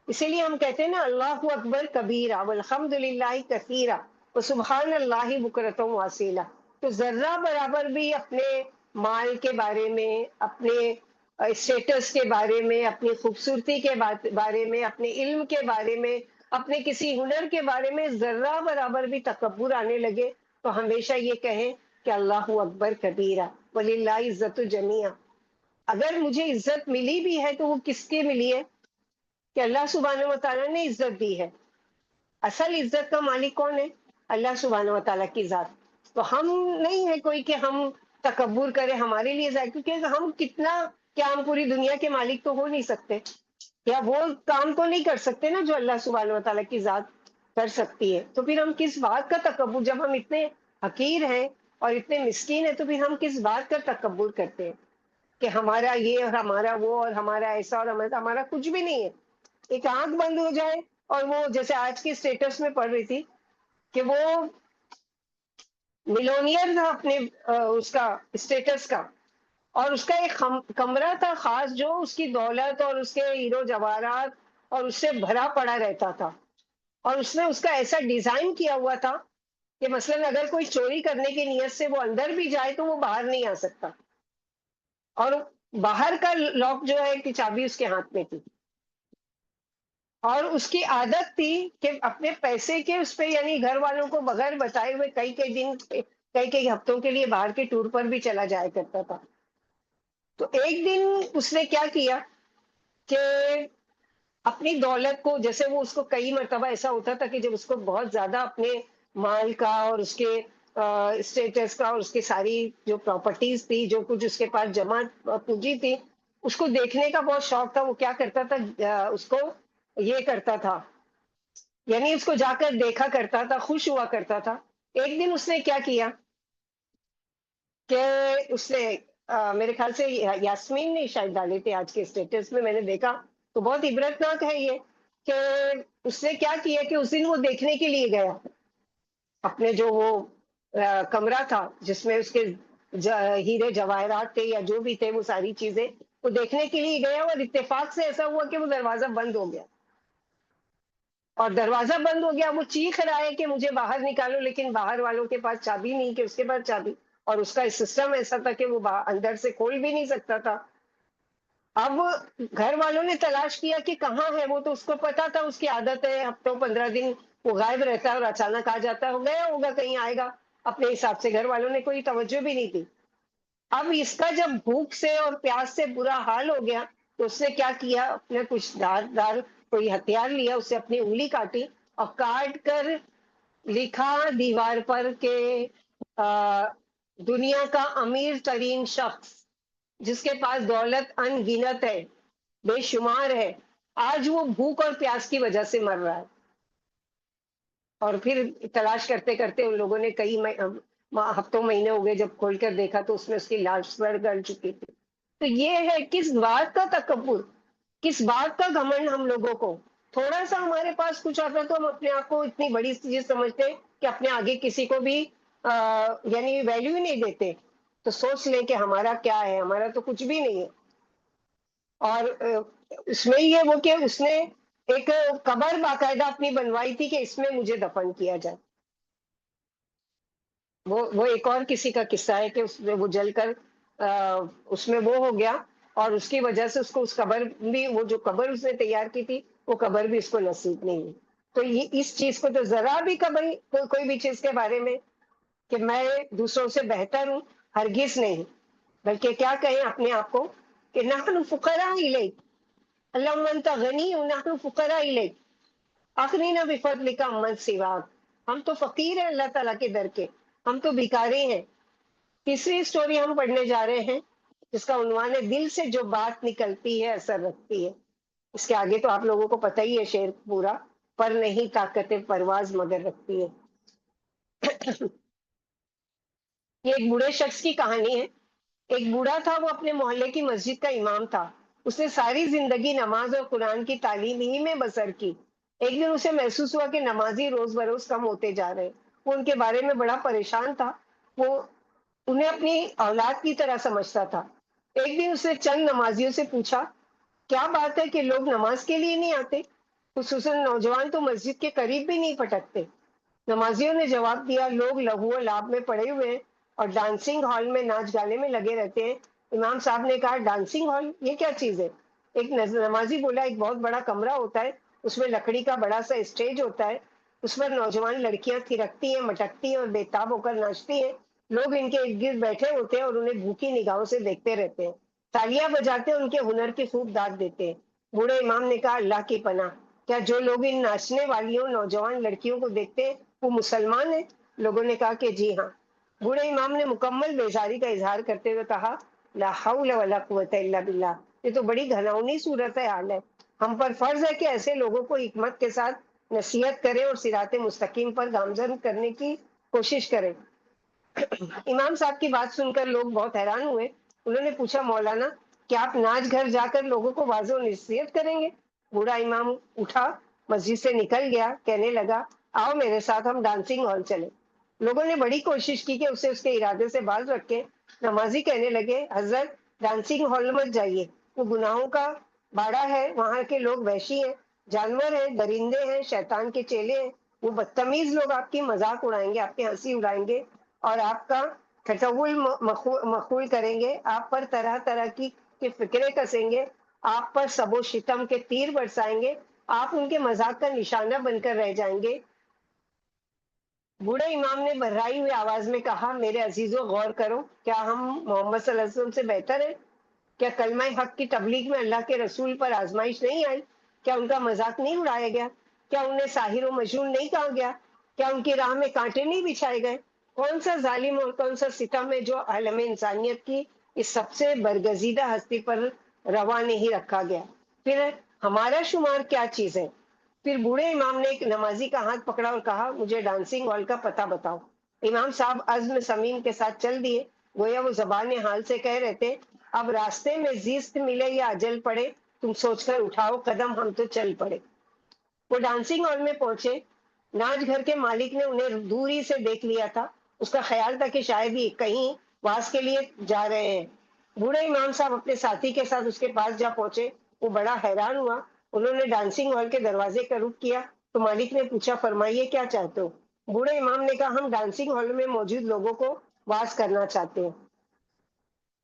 Speaker 1: اسی لیے ہم کہتے ہیں نا اللہ اکبر کبیرہ والحمد للہ کثیرہ وسبحان اللہ بکرۃ واسیلہ۔ تو ذرہ برابر بھی اپنے مال کے بارے میں، اپنے اسٹیٹس کے بارے میں، اپنی خوبصورتی کے بارے میں، اپنے علم کے بارے میں، اپنے کسی ہنر کے بارے میں ذرہ برابر بھی تکبر آنے لگے تو ہمیشہ یہ کہیں کہ اللہ اکبر کبیرہ وللہ عزت جمیعا۔ اگر مجھے عزت ملی بھی ہے تو وہ کس کے ملی ہے؟ کہ اللہ سبحانہ وتعالیٰ نے عزت دی ہے۔ اصل عزت کا مالک کون ہے؟ اللہ سبحانہ وتعالیٰ کی ذات۔ تو ہم نہیں ہے کوئی کہ ہم تکبر کریں، ہمارے لیے ذات، کیونکہ ہم کتنا، کیا ہم پوری دنیا کے مالک تو ہو نہیں سکتے، یا وہ کام تو نہیں کر سکتے نا جو اللہ سبحانہ وتعالیٰ کی ذات کر سکتی ہے۔ تو پھر ہم کس بات کا تکبر، جب ہم اتنے حقیر ہیں اور اتنے مسکین ہیں تو پھر ہم کس بات کا تکبر کرتے ہیں کہ ہمارا یہ اور ہمارا وہ اور ہمارا ایسا اور ہمارا کچھ بھی نہیں ہے۔ ایک آنکھ بند ہو جائے اور وہ جیسے آج کی اسٹیٹس میں پڑھ رہی تھی کہ وہ ملونیئر تھا اپنے اس کا اسٹیٹس کا، اور اس کا ایک کمرہ تھا خاص جو اس کی دولت اور اس کے ہیرو جواہرات اور اس سے بھرا پڑا رہتا تھا، اور اس نے اس کا ایسا ڈیزائن کیا ہوا تھا کہ مثلاً اگر کوئی چوری کرنے کی نیت سے وہ اندر بھی جائے تو وہ باہر نہیں آ سکتا، اور باہر کا لاک جو ہے کہ چابی اس کے ہاتھ میں تھی، اور اس کی عادت تھی کہ اپنے پیسے کے اس پہ، یعنی گھر والوں کو بغیر بتائے ہوئے کئی کئی دن، کئی ہفتوں کے لیے باہر کے ٹور پر بھی چلا جایا کرتا تھا۔ تو ایک دن اس نے کیا کیا کہ اپنی دولت کو، جیسے وہ اس کو کئی مرتبہ ایسا ہوتا تھا کہ جب اس کو بہت زیادہ اپنے مال کا اور اس کے اسٹیٹس کا اور اس کی ساری جو پراپرٹیز تھی، جو کچھ اس کے پاس جمع پونجی تھی، اس کو دیکھنے کا بہت شوق تھا. وہ کیا کرتا تھا، اس کو یہ کرتا تھا، یعنی اس کو جا کر دیکھا کرتا تھا، خوش ہوا کرتا تھا. ایک دن اس نے کیا کیا کہ اس نے میرے خیال سے یاسمین نے شاید ڈالے تھے آج کے اسٹیٹس میں، میں نے دیکھا تو بہت عبرتناک ہے یہ، کہ اس نے کیا کیا کہ اس دن وہ دیکھنے کے لیے گیا اپنے جو وہ کمرہ تھا جس میں اس کے ہیرے جواہرات تھے یا جو بھی تھے، وہ ساری چیزیں وہ دیکھنے کے لیے گیا، اور اتفاق سے ایسا ہوا کہ وہ دروازہ بند ہو گیا. اور دروازہ بند ہو گیا، وہ چیخ رہا ہے کہ مجھے باہر نکالو، لیکن باہر والوں کے پاس چابی نہیں کہ اس کے پاس چابی، اور اس کا سسٹم ایسا تھا کہ وہ اندر سے کھول بھی نہیں سکتا تھا. اب گھر والوں نے تلاش کیا کہ کہاں ہے وہ، تو اس کو پتا تھا، اس کی عادت ہے ہفتوں 15 دن وہ غائب رہتا ہے اور اچانک آ جاتا ہے، گیا ہوگا کہیں، آئے گا اپنے حساب سے. گھر والوں نے کوئی توجہ بھی نہیں کی. اب اس کا جب بھوک سے اور پیاس سے برا حال ہو گیا تو اس نے کیا کیا، اپنے کچھ دار دار کوئی ہتھیار لیا، اسے اپنی انگلی کاٹی اور کاٹ کر لکھا دیوار پر کہ آ، دنیا کا امیر ترین شخص جس کے پاس دولت ان گنت ہے، بے شمار ہے، آج وہ بھوک اور پیاس کی وجہ سے مر رہا ہے. اور پھر تلاش کرتے کرتے ان لوگوں نے کئی ہفتوں مہینے ہو گئے، جب کھول کر دیکھا تو اس میں اس کی لاش سڑ گل چکی تھی. تو یہ ہے کس بات کا تکبر، کس بات کا گھمنڈ ہم لوگوں کو. تھوڑا سا ہمارے پاس کچھ آتا تو ہم اپنے آپ کو اتنی بڑی چیز سمجھتے کہ اپنے آگے کسی کو بھی یعنی ویلیو ہی نہیں دیتے. تو سوچ لیں کہ ہمارا کیا ہے، ہمارا تو کچھ بھی نہیں ہے. اور اس میں یہ وہ کہ اس نے ایک قبر باقاعدہ اپنی بنوائی تھی کہ اس میں مجھے دفن کیا جائے. وہ ایک اور کسی کا قصہ ہے کہ اس میں وہ جل کر اس میں وہ ہو گیا، اور اس کی وجہ سے اس کو اس قبر بھی، وہ جو قبر اس نے تیار کی تھی وہ قبر بھی اس کو نصیب نہیں ہوئی. تو یہ اس چیز کو تو ذرا بھی قبر کوئی بھی چیز کے بارے میں کہ میں دوسروں سے بہتر ہوں، ہرگز نہیں. بلکہ کیا کہیں اپنے آپ کو کہ نحن فقراء الیک، اللہم انت غنی ونحن فقراء الیک، اغنینا بفضلک عمن سواک. ہم تو فقیر ہیں اللہ تعالیٰ کے در کے، ہم تو بھکاری ہیں. تیسری سٹوری ہم پڑھنے جا رہے ہیں جس کا عنوان ہے دل سے جو بات نکلتی ہے اثر رکھتی ہے. اس کے آگے تو آپ لوگوں کو پتہ ہی ہے شعر پورا، پر نہیں طاقت پرواز مگر رکھتی ہے. یہ ایک بوڑھے شخص کی کہانی ہے. ایک بوڑھا تھا، وہ اپنے محلے کی مسجد کا امام تھا. اس نے ساری زندگی نماز اور قرآن کی تعلیم ہی میں بسر کی. ایک دن اسے محسوس ہوا کہ نمازی روز بروز کم ہوتے جا رہے. وہ ان کے بارے میں بڑا پریشان تھا. وہ انہیں اپنی اولاد کی طرح سمجھتا تھا. ایک دن اس نے چند نمازیوں سے پوچھا، کیا بات ہے کہ لوگ نماز کے لیے نہیں آتے، خصوصاً نوجوان تو مسجد کے قریب بھی نہیں پٹکتے. نمازیوں نے جواب دیا، لوگ لہو و لعب میں پڑے ہوئے ہیں اور ڈانسنگ ہال میں ناچ گانے میں لگے رہتے ہیں. امام صاحب نے کہا، ڈانسنگ ہال یہ کیا چیز ہے؟ ایک نمازی بولا، ایک بہت بڑا کمرہ ہوتا ہے، اس میں لکڑی کا بڑا سا اسٹیج ہوتا ہے، اس پر نوجوان لڑکیاں تھرکتی ہیں، مٹکتی ہیں اور بےتاب ہو کر ناچتی ہیں. لوگ ان کے ارد گرد بیٹھے ہوتے ہیں اور انہیں بھوکی نگاہوں سے دیکھتے رہتے ہیں، تالیاں بجاتے ہیں، ان کے ہنر کی خوب داد دیتے ہیں. بوڑھے امام نے کہا، اللہ کی پناہ، کیا جو لوگ ان ناچنے والیوں نوجوان لڑکیوں کو دیکھتے ہیں وہ مسلمان ہیں؟ لوگوں نے کہا کہ جی ہاں. بوڑھے امام نے مکمل بیزاری کا اظہار کرتے ہوئے کہا، لا حول ولا قوت الا باللہ، یہ تو بڑی گھناؤنی صورت حال ہے. ہم پر فرض ہے کہ ایسے لوگوں کو حکمت کے ساتھ نصیحت کریں اور صراط مستقیم پر گامزن کرنے کی کوشش کریں. امام صاحب کی بات سن کر لوگ بہت حیران ہوئے. انہوں نے پوچھا، مولانا کیا آپ ناچ گھر جا کر لوگوں کو واضح و نصیحت کریں گے؟ بوڑھا امام اٹھا، مسجد سے نکل گیا، کہنے لگا، آؤ میرے ساتھ ہم ڈانسنگ ہال چلیں. لوگوں نے بڑی کوشش کی کہ اسے اس کے ارادے سے باز رکھیں. نمازی کہنے لگے، حضرت ڈانسنگ ہال مت جائیے، وہ گناہوں کا باڑہ ہے، وہاں کے لوگ وحشی ہیں، جانور ہیں، درندے ہیں، شیطان کے چیلے ہیں. وہ بدتمیز لوگ آپ کی مذاق اڑائیں گے، آپ کی ہنسی اڑائیں گے اور آپ کا ٹھٹول مخول کریں گے. آپ پر طرح طرح کی فکریں کسیں گے، آپ پر سب و شتم کے تیر برسائیں گے، آپ ان کے مذاق کا نشانہ بن کر رہ جائیں گے. بوڑھے امام نے بھررائی ہوئی آواز میں کہا، میرے عزیزوں غور کرو، کیا ہم محمد صلی اللہ علیہ وسلم سے بہتر ہیں؟ کیا کلمہ حق کی تبلیغ میں اللہ کے رسول پر آزمائش نہیں آئی؟ کیا ان کا مذاق نہیں اڑایا گیا؟ کیا انہیں ساحر و مجنون نہیں کہا گیا؟ کیا ان کی راہ میں کانٹے نہیں بچھائے گئے؟ کون سا ظالم اور کون سا ستم ہے جو عالم انسانیت کی اس سب سے برگزیدہ ہستی پر روا نہیں رکھا گیا؟ پھر ہمارا شمار کیا چیز ہے؟ پھر بوڑھے امام نے ایک نمازی کا ہاتھ پکڑا اور کہا، مجھے ڈانسنگ ہال کا پتہ بتاؤ۔ امام صاحب عزم سمیم کے ساتھ چل دیے، گویا وہ زبان حال سے کہہ رہے تھے، اب راستے میں زیست ملے یا اجل پڑے، تم سوچ کر اٹھاؤ قدم، ہم تو چل پڑے۔ وہ ڈانسنگ ہال میں پہنچے۔ ناچ گھر کے مالک نے انہیں دوری سے دیکھ لیا تھا۔ اس کا خیال تھا کہ شاید ہی کہیں واز کے لیے جا رہے ہیں۔ بوڑھے امام صاحب اپنے ساتھی کے ساتھ اس کے پاس جا پہنچے۔ وہ بڑا حیران ہوا۔ انہوں نے ڈانسنگ ہال کے دروازے کا رخ کیا تو مالک نے پوچھا، فرمائیے کیا چاہتے ہو؟ بوڑھے امام نے کہا، ہم ڈانسنگ ہال میں موجود لوگوں کو واز کرنا چاہتے ہیں۔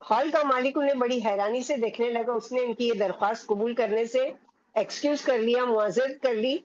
Speaker 1: ہال کا مالک انہیں بڑی حیرانی سے دیکھنے لگا۔ اس نے ان کی یہ درخواست قبول کرنے سے ایکسکیوز کر لیا، معذرت کر لی۔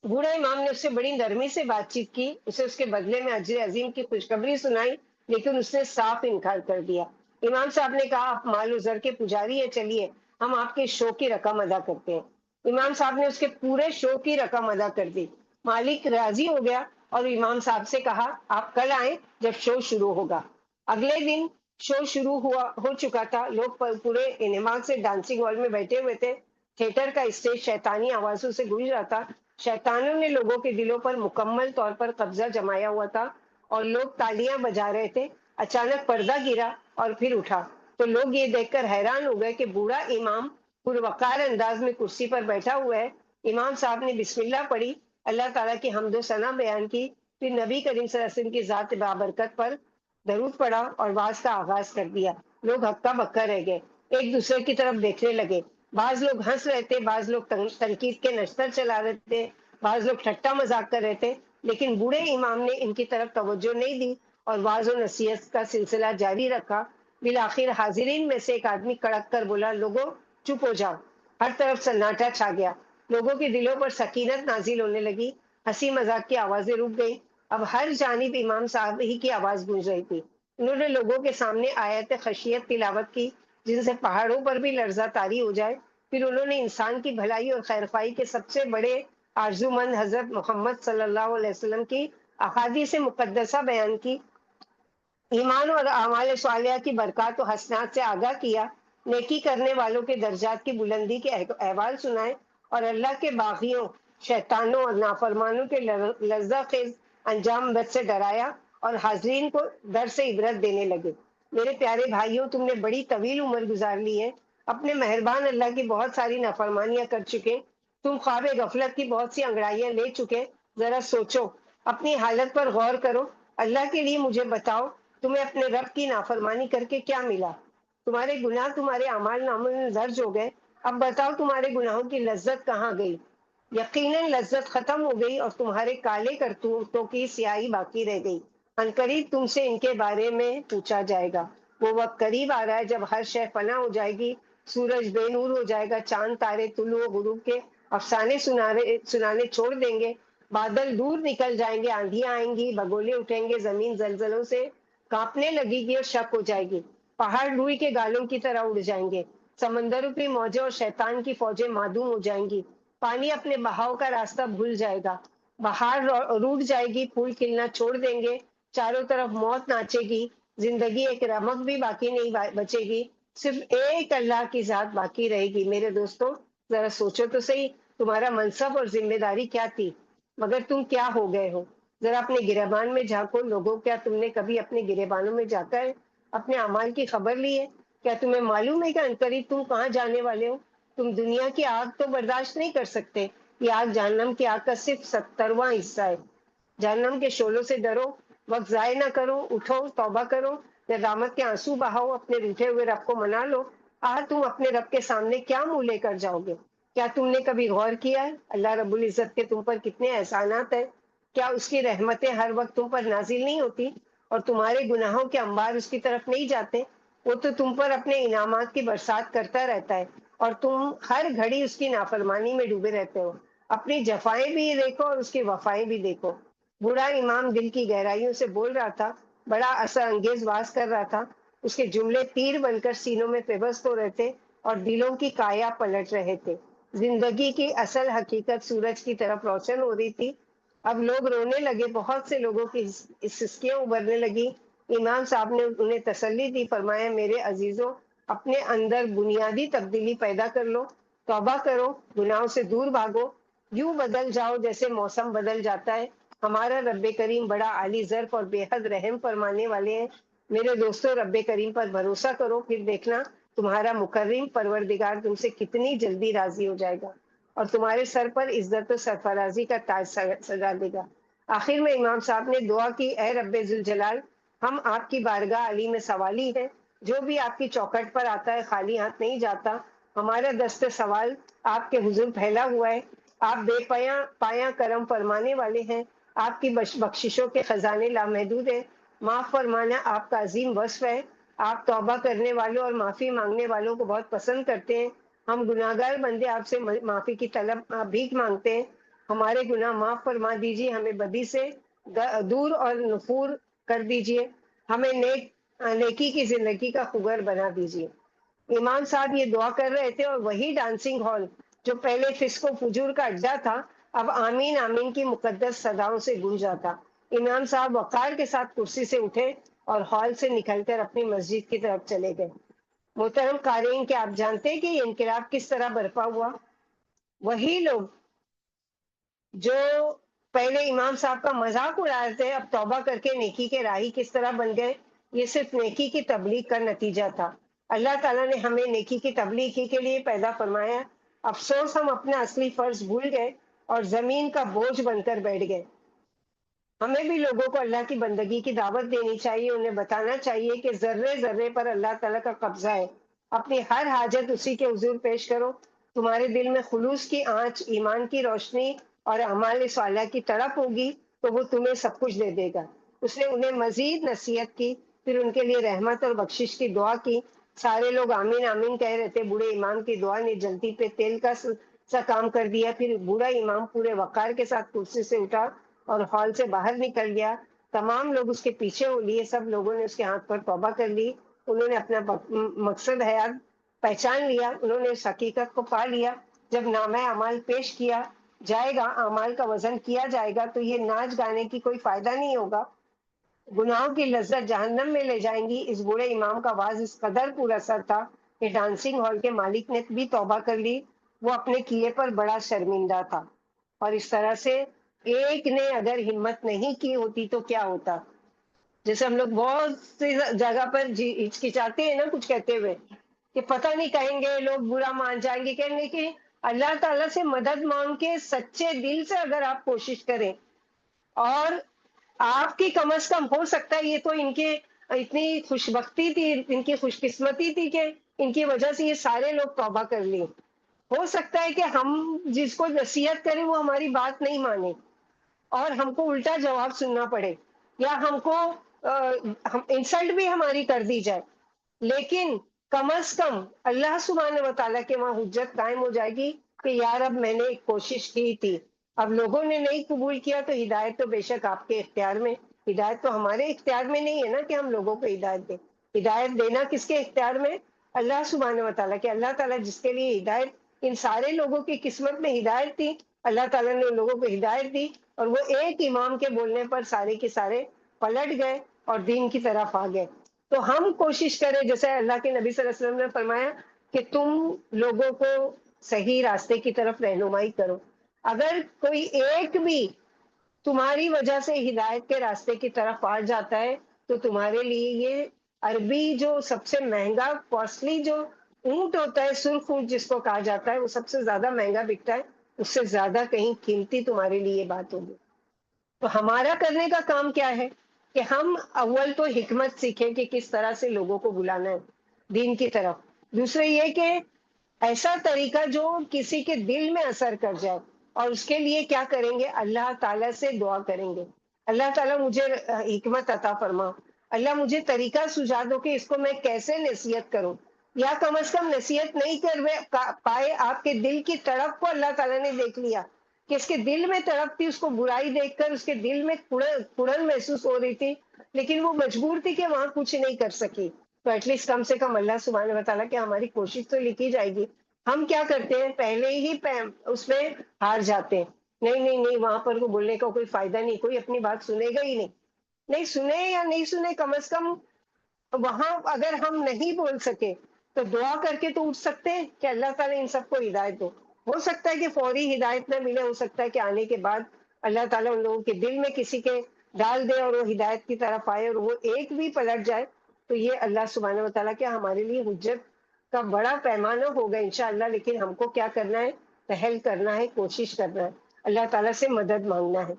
Speaker 1: بوڑھے امام نے اس سے بڑی نرمی سے بات چیت کی، اسے اس کے بدلے میں اجر عظیم کی خوشخبری سنائی، لیکن اس نے صاف انکار کر دیا۔ امام صاحب نے کہا، آپ مال و زر کے پجاری ہیں، چلیے ہم آپ کے شو کی رقم ادا کرتے ہیں۔ امام صاحب نے اس کے پورے شو کی رقم ادا کر دی۔ مالک راضی ہو گیا اور امام صاحب سے کہا، آپ کل آئیں جب شو شروع ہوگا۔ اگلے دن شو شروع ہو چکا تھا۔ لوگ پورے انہماک سے ڈانسنگ ہال میں بیٹھے ہوئے تھے۔ تھیٹر کا اسٹیج شیطانی آوازوں سے گونج رہا تھا۔ شیطانوں نے لوگوں کے دلوں پر مکمل طور پر قبضہ جمایا ہوا تھا اور لوگ تالیاں بجا رہے تھے۔ اچانک پردہ گرا اور پھر اٹھا تو لوگ یہ دیکھ کر حیران ہو گئے کہ بوڑھا امام پروقار انداز میں کرسی پر بیٹھا ہوا ہے۔ امام صاحب نے بسم اللہ پڑھی، اللہ تعالیٰ کی حمد و ثنا بیان کی، پھر نبی کریم صلی اللہ علیہ وسلم کی ذات بابرکت پر درود پڑھا اور واز کا آغاز کر دیا۔ لوگ ہکا بکا رہ گئے، ایک دوسرے کی طرف دیکھنے لگے۔ بعض لوگ ہنس رہے تھے، بعض لوگ تنقید کے نشتر چلا رہے تھے، بعض لوگ ٹھٹا مذاق کر رہے تھے، لیکن بوڑھے امام نے ان کی طرف توجہ نہیں دی اور واز و نصیحت کا سلسلہ جاری رکھا۔ بالآخر حاضرین میں سے ایک آدمی کڑک کر بولا، لوگوں چپ ہو جاؤ۔ ہر طرف سناٹا چھا گیا۔ لوگوں کے دلوں پر سکینت نازل ہونے لگی، ہنسی مذاق کی آوازیں رک گئی۔ اب ہر جانب امام صاحب ہی کی آواز گونج رہی تھی۔ انہوں نے لوگوں کے سامنے آیت خشیت تلاوت کی، جن سے پہاڑوں پر بھی لرزہ طاری ہو جائے۔ پھر انہوں نے انسان کی بھلائی اور خیرخواہی کے سب سے بڑے آرزومند حضرت محمد صلی اللہ علیہ وسلم کی احادیث مقدسہ بیان کی، ایمان اور اعمال صالحہ کی برکات و حسنات سے آگاہ کیا، نیکی کرنے والوں کے درجات کی بلندی کے احوال سنائے اور اللہ کے باغیوں، شیطانوں اور نافرمانوں کے لرزہ خیز انجام بد سے ڈرایا اور حاضرین کو در سے عبرت دینے لگے۔ میرے پیارے بھائیوں، تم نے بڑی طویل عمر گزار لی ہے، اپنے مہربان اللہ کی بہت ساری نافرمانیاں کر چکے، تم خواب غفلت کی بہت سی انگڑائیاں لے چکے۔ ذرا سوچو، اپنی حالت پر غور کرو، اللہ کے لیے مجھے بتاؤ، تمہیں اپنے رب کی نافرمانی کر کے کیا ملا؟ تمہارے گناہ تمہارے اعمال ناموں میں درج ہو گئے، اب بتاؤ تمہارے گناہوں کی لذت کہاں گئی؟ یقیناً لذت ختم ہو گئی اور تمہارے کالے کرتوتوں کی سیاہی باقی رہ گئی۔ عنقریب تم سے ان کے بارے میں پوچھا جائے گا۔ وہ وقت قریب آ رہا ہے جب ہر شے فنا ہو جائے گی، سورج بے نور ہو جائے گا، چاند تارے طلوع و غروب کے افسانے سنانے چھوڑ دیں گے، بادل دور نکل جائیں گے، آندھیاں آئیں گی، بگولے اٹھیں گے، زمین زلزلوں سے کانپنے لگے گی اور شک ہو جائے گی، پہاڑ روئی کے گالوں کی طرح اڑ جائیں گے، سمندروں کی موجیں اور شیطان کی فوجیں معدوم ہو جائیں گی، پانی اپنے بہاؤ کا راستہ بھول جائے گا، بہار روٹ جائے گی، پھول کھلنا چھوڑ دیں گے، چاروں طرف موت ناچے گی، زندگی ایک رمق بھی باقی نہیں بچے گی، صرف ایک اللہ کی ذات باقی رہے گی۔ میرے دوستوں، ذرا سوچو تو صحیح، تمہارا منصب اور ذمہ داری کیا تھی، مگر تم کیا ہو گئے ہو؟ ذرا اپنے گریبان میں جھانکو لوگوں، کیا تم نے کبھی اپنے گریبانوں میں جا کر اپنے اعمال کی خبر لی ہے؟ کیا تمہیں معلوم ہے کہ عنقریب تم کہاں جانے والے ہو؟ تم دنیا کی آگ تو برداشت نہیں کر سکتے، یہ آگ جہنم کی آگ کا صرف 70واں حصہ ہے۔ جہنم کے شعلوں سے ڈرو، وقت ضائع نہ کرو، اٹھو، توبہ کرو، ندامت کے آنسو بہاؤ، اپنے روٹھے ہوئے رب کو منا لو۔ تم اپنے رب کے سامنے کیا منہ لے کر جاؤ گے؟ کیا تم نے کبھی غور کیا ہے اللہ رب العزت کے تم پر کتنے احسانات ہیں؟ کیا اس کی رحمتیں ہر وقت تم پر نازل نہیں ہوتی اور تمہارے گناہوں کے انبار اس کی طرف نہیں جاتے؟ وہ تو تم پر اپنے انعامات کی برسات کرتا رہتا ہے اور تم ہر گھڑی اس کی نافرمانی میں ڈوبے رہتے ہو۔ اپنی جفائیں بھی دیکھو اور اس کی وفائیں بھی دیکھو۔ بوڑھا امام دل کی گہرائیوں سے بول رہا تھا، بڑا اثر انگیز واز کر رہا تھا، اس کے جملے تیر بن کر سینوں میں پیوست ہو رہے تھے اور دلوں کی کایا پلٹ رہے تھے۔ زندگی کی اصل حقیقت سورج کی طرف روشن ہو رہی تھی۔ اب لوگ رونے لگے، بہت سے لوگوں کی سسکیاں ابھرنے لگی۔ امام صاحب نے انہیں تسلی دی، فرمایا میرے عزیزوں، اپنے اندر بنیادی تبدیلی پیدا کر لو، توبہ کرو، گناہوں سے دور بھاگو، یوں بدل جاؤ جیسے موسم بدل جاتا ہے۔ ہمارا رب کریم بڑا عالی ظرف اور بے حد رحم فرمانے والے ہیں۔ میرے دوستوں، رب کریم پر بھروسہ کرو، پھر دیکھنا تمہارا مکرم پروردگار تم سے کتنی جلدی راضی ہو جائے گا اور تمہارے سر پر عزت و سرفرازی کا تاج سجا دے گا۔ آخر میں امام صاحب نے دعا کی، اے رب ذوالجلال، ہم آپ کی بارگاہ علی میں سوالی ہیں، جو بھی آپ کی چوکھٹ پر آتا ہے خالی ہاتھ نہیں جاتا۔ ہمارا دست سوال آپ کے حضور پھیلا ہوا ہے۔ آپ بے پایا کرم فرمانے والے ہیں، آپ کی بخششوں کے خزانے لامحدود ہیں۔ معاف فرمانا آپ کا عظیم وصف ہے۔ آپ توبہ کرنے والوں اور معافی مانگنے والوں کو بہت پسند کرتے ہیں۔ ہم گناہگار بندے آپ سے معافی کی طلب بھیک مانگتے ہیں۔ ہمارے گناہ معاف فرما دیجیے، ہمیں بدی سے دور اور نفور کر دیجیے، ہمیں نیکی کی زندگی کا خوگر بنا دیجیے۔ امام صاحب یہ دعا کر رہے تھے اور وہی ڈانسنگ ہال جو پہلے فسق و فجور کا اڈا تھا، اب آمین آمین کی مقدس صداؤں سے گونجا تھا۔ امام صاحب وقار کے ساتھ کرسی سے اٹھے اور ہال سے نکل کر اپنی مسجد کی طرف چلے گئے۔ محترم قارئین، کیا آپ جانتے ہیں کہ یہ انقلاب کس طرح برپا ہوا؟ وہی لوگ جو پہلے امام صاحب کا مذاق اڑا رہے تھے، اب توبہ کر کے نیکی کے راہی کس طرح بن گئے۔ یہ صرف نیکی کی تبلیغ کا نتیجہ تھا۔ اللہ تعالیٰ نے ہمیں نیکی کی تبلیغ ہی کے لیے پیدا فرمایا۔ افسوس ہم اپنا اصلی فرض بھول گئے اور زمین کا بوجھ بن کر بیٹھ گئے۔ ہمیں بھی لوگوں کو اللہ کی بندگی کی دعوت دینی چاہیے، انہیں بتانا چاہیے کہ ذرے ذرے پر اللہ تعالیٰ کا قبضہ ہے۔ اپنی ہر حاجت اسی کے حضور پیش کرو۔ تمہارے دل میں خلوص کی آنچ، ایمان کی روشنی اور اعمال صالحہ کی تڑپ ہوگی تو وہ تمہیں سب کچھ دے دے گا۔ اس نے انہیں مزید نصیحت کی، پھر ان کے لیے رحمت اور بخشش کی دعا کی۔ سارے لوگ آمین آمین کہہ رہے تھے۔ بوڑھے امام کی دعا نے جلتی پہ تیل کا سا کام کر دیا۔ پھر بوڑھا امام پورے وقار کے ساتھ کرسی سے اٹھا اور ہال سے باہر نکل گیا۔ تمام لوگ اس کے پیچھے ہو لیے، سب لوگوں نے اس کے ہاتھ پر توبہ کر لی۔ انہوں نے اپنا مقصد حیات پہچان لیا، انہوں نے اس حقیقت کو پا لیا۔ جب نامہ اعمال پیش کیا جائے گا، اعمال کا وزن کیا جائے گا، تو یہ ناچ گانے کی کوئی فائدہ نہیں ہوگا، گناہوں کی لذت جہنم میں لے جائیں گی۔ اس بوڑھے امام کا واز اس قدر پورا اثر تھا کہ ڈانسنگ ہال کے مالک نے بھی توبہ کر لی۔ وہ اپنے کیے پر بڑا شرمندہ تھا، اور اس طرح سے ایک نے اگر ہمت نہیں کی ہوتی تو کیا ہوتا۔ جیسے ہم لوگ بہت سی جگہ پر ہچکچاتے ہیں نا کچھ کہتے ہوئے، کہ پتہ نہیں کہیں گے لوگ برا مان جائیں گے، کہنے کہ اللہ تعالیٰ سے مدد مانگ کے سچے دل سے اگر آپ کوشش کریں، اور آپ کی کم از کم ہو سکتا ہے، یہ تو ان کے اتنی خوش بختی تھی، ان کی خوش قسمتی تھی کہ ان کی وجہ سے یہ سارے لوگ توبہ کر لیں۔ ہو سکتا ہے کہ ہم جس کو نصیحت کریں وہ ہماری بات نہیں مانے اور ہم کو الٹا جواب سننا پڑے، یا ہم کو انسلٹ بھی ہماری کر دی جائے، لیکن کم از کم اللہ سبحانہ و تعالیٰ کے وہاں حجت قائم ہو جائے گی کہ یار اب میں نے ایک کوشش کی تھی، اب لوگوں نے نہیں قبول کیا تو ہدایت تو بے شک آپ کے اختیار میں، ہدایت تو ہمارے اختیار میں نہیں ہے نا کہ ہم لوگوں کو ہدایت دیں۔ ہدایت دینا کس کے اختیار میں؟ اللہ سبحانہ و تعالیٰ کے۔ اللہ تعالیٰ جس کے لیے ہدایت، ان سارے لوگوں کی قسمت میں ہدایت تھی، اللہ تعالیٰ نے ان لوگوں کو ہدایت دی، اور وہ ایک امام کے بولنے پر سارے کے سارے پلٹ گئے اور دین کی طرف آ گئے۔ تو ہم کوشش کریں، جیسے اللہ کے نبی صلی اللہ علیہ وسلم نے فرمایا کہ تم لوگوں کو صحیح راستے کی طرف رہنمائی کرو۔ اگر کوئی ایک بھی تمہاری وجہ سے ہدایت کے راستے کی طرف آ جاتا ہے تو تمہارے لیے یہ عربی جو سب سے مہنگا کاسٹلی جو اونٹ ہوتا ہے، سرخ اونٹ جس کو کہا جاتا ہے، وہ سب سے زیادہ مہنگا بکتا ہے، اس سے زیادہ کہیں قیمتی تمہارے لیے یہ بات ہوگی۔ تو ہمارا کرنے کا کام کیا ہے کہ ہم اول تو حکمت سیکھیں کہ کس طرح سے لوگوں کو بلانا ہے دین کی طرف۔ دوسرے یہ کہ ایسا طریقہ جو کسی کے دل میں اثر کر جائے، اور اس کے لیے کیا کریں گے؟ اللہ تعالیٰ سے دعا کریں گے، اللہ تعالیٰ مجھے حکمت عطا فرما، اللہ مجھے طریقہ سجھا دو کہ اس کو میں کیسے نصیحت کروں، یا کم از کم نصیحت نہیں کر پائے، آپ کے دل کی تڑپ کو اللہ تعالیٰ نے دیکھ لیا کہ اس کے دل میں تڑپ تھی، اس کو برائی دیکھ کر اس کے دل میں کڑن محسوس ہو رہی تھی، لیکن وہ مجبور تھی کہ وہاں کچھ نہیں کر سکی، تو ایٹ لیسٹ کم سے کم اللہ سبحانہ و تعالیٰ کہ ہماری کوشش تو لکھی جائے گی. ہم کیا کرتے ہیں پہلے ہی اس میں ہار جاتے ہیں. نہیں نہیں نہیں، وہاں پر کو بولنے کا کوئی فائدہ نہیں، کوئی اپنی بات سنے گا ہی نہیں. نہیں سنے یا نہیں سنے، کم از کم وہاں اگر ہم نہیں بول سکے تو دعا کر کے تو اٹھ سکتے ہیں کہ اللہ تعالیٰ ان سب کو ہدایت دو. ہو سکتا ہے کہ فوری ہدایت نہ ملے، ہو سکتا ہے کہ آنے کے بعد اللہ تعالیٰ ان لوگوں کے دل میں کسی کے ڈال دے اور وہ ہدایت کی طرف آئے اور وہ ایک بھی پلٹ جائے، تو یہ اللہ سبحانہ و تعالیٰ کیا ہمارے لیے حجت کا بڑا پیمانہ ہوگا انشاءاللہ. لیکن ہم کو کیا کرنا ہے؟ پہل کرنا ہے، کوشش کرنا ہے، اللہ تعالیٰ سے مدد مانگنا ہے.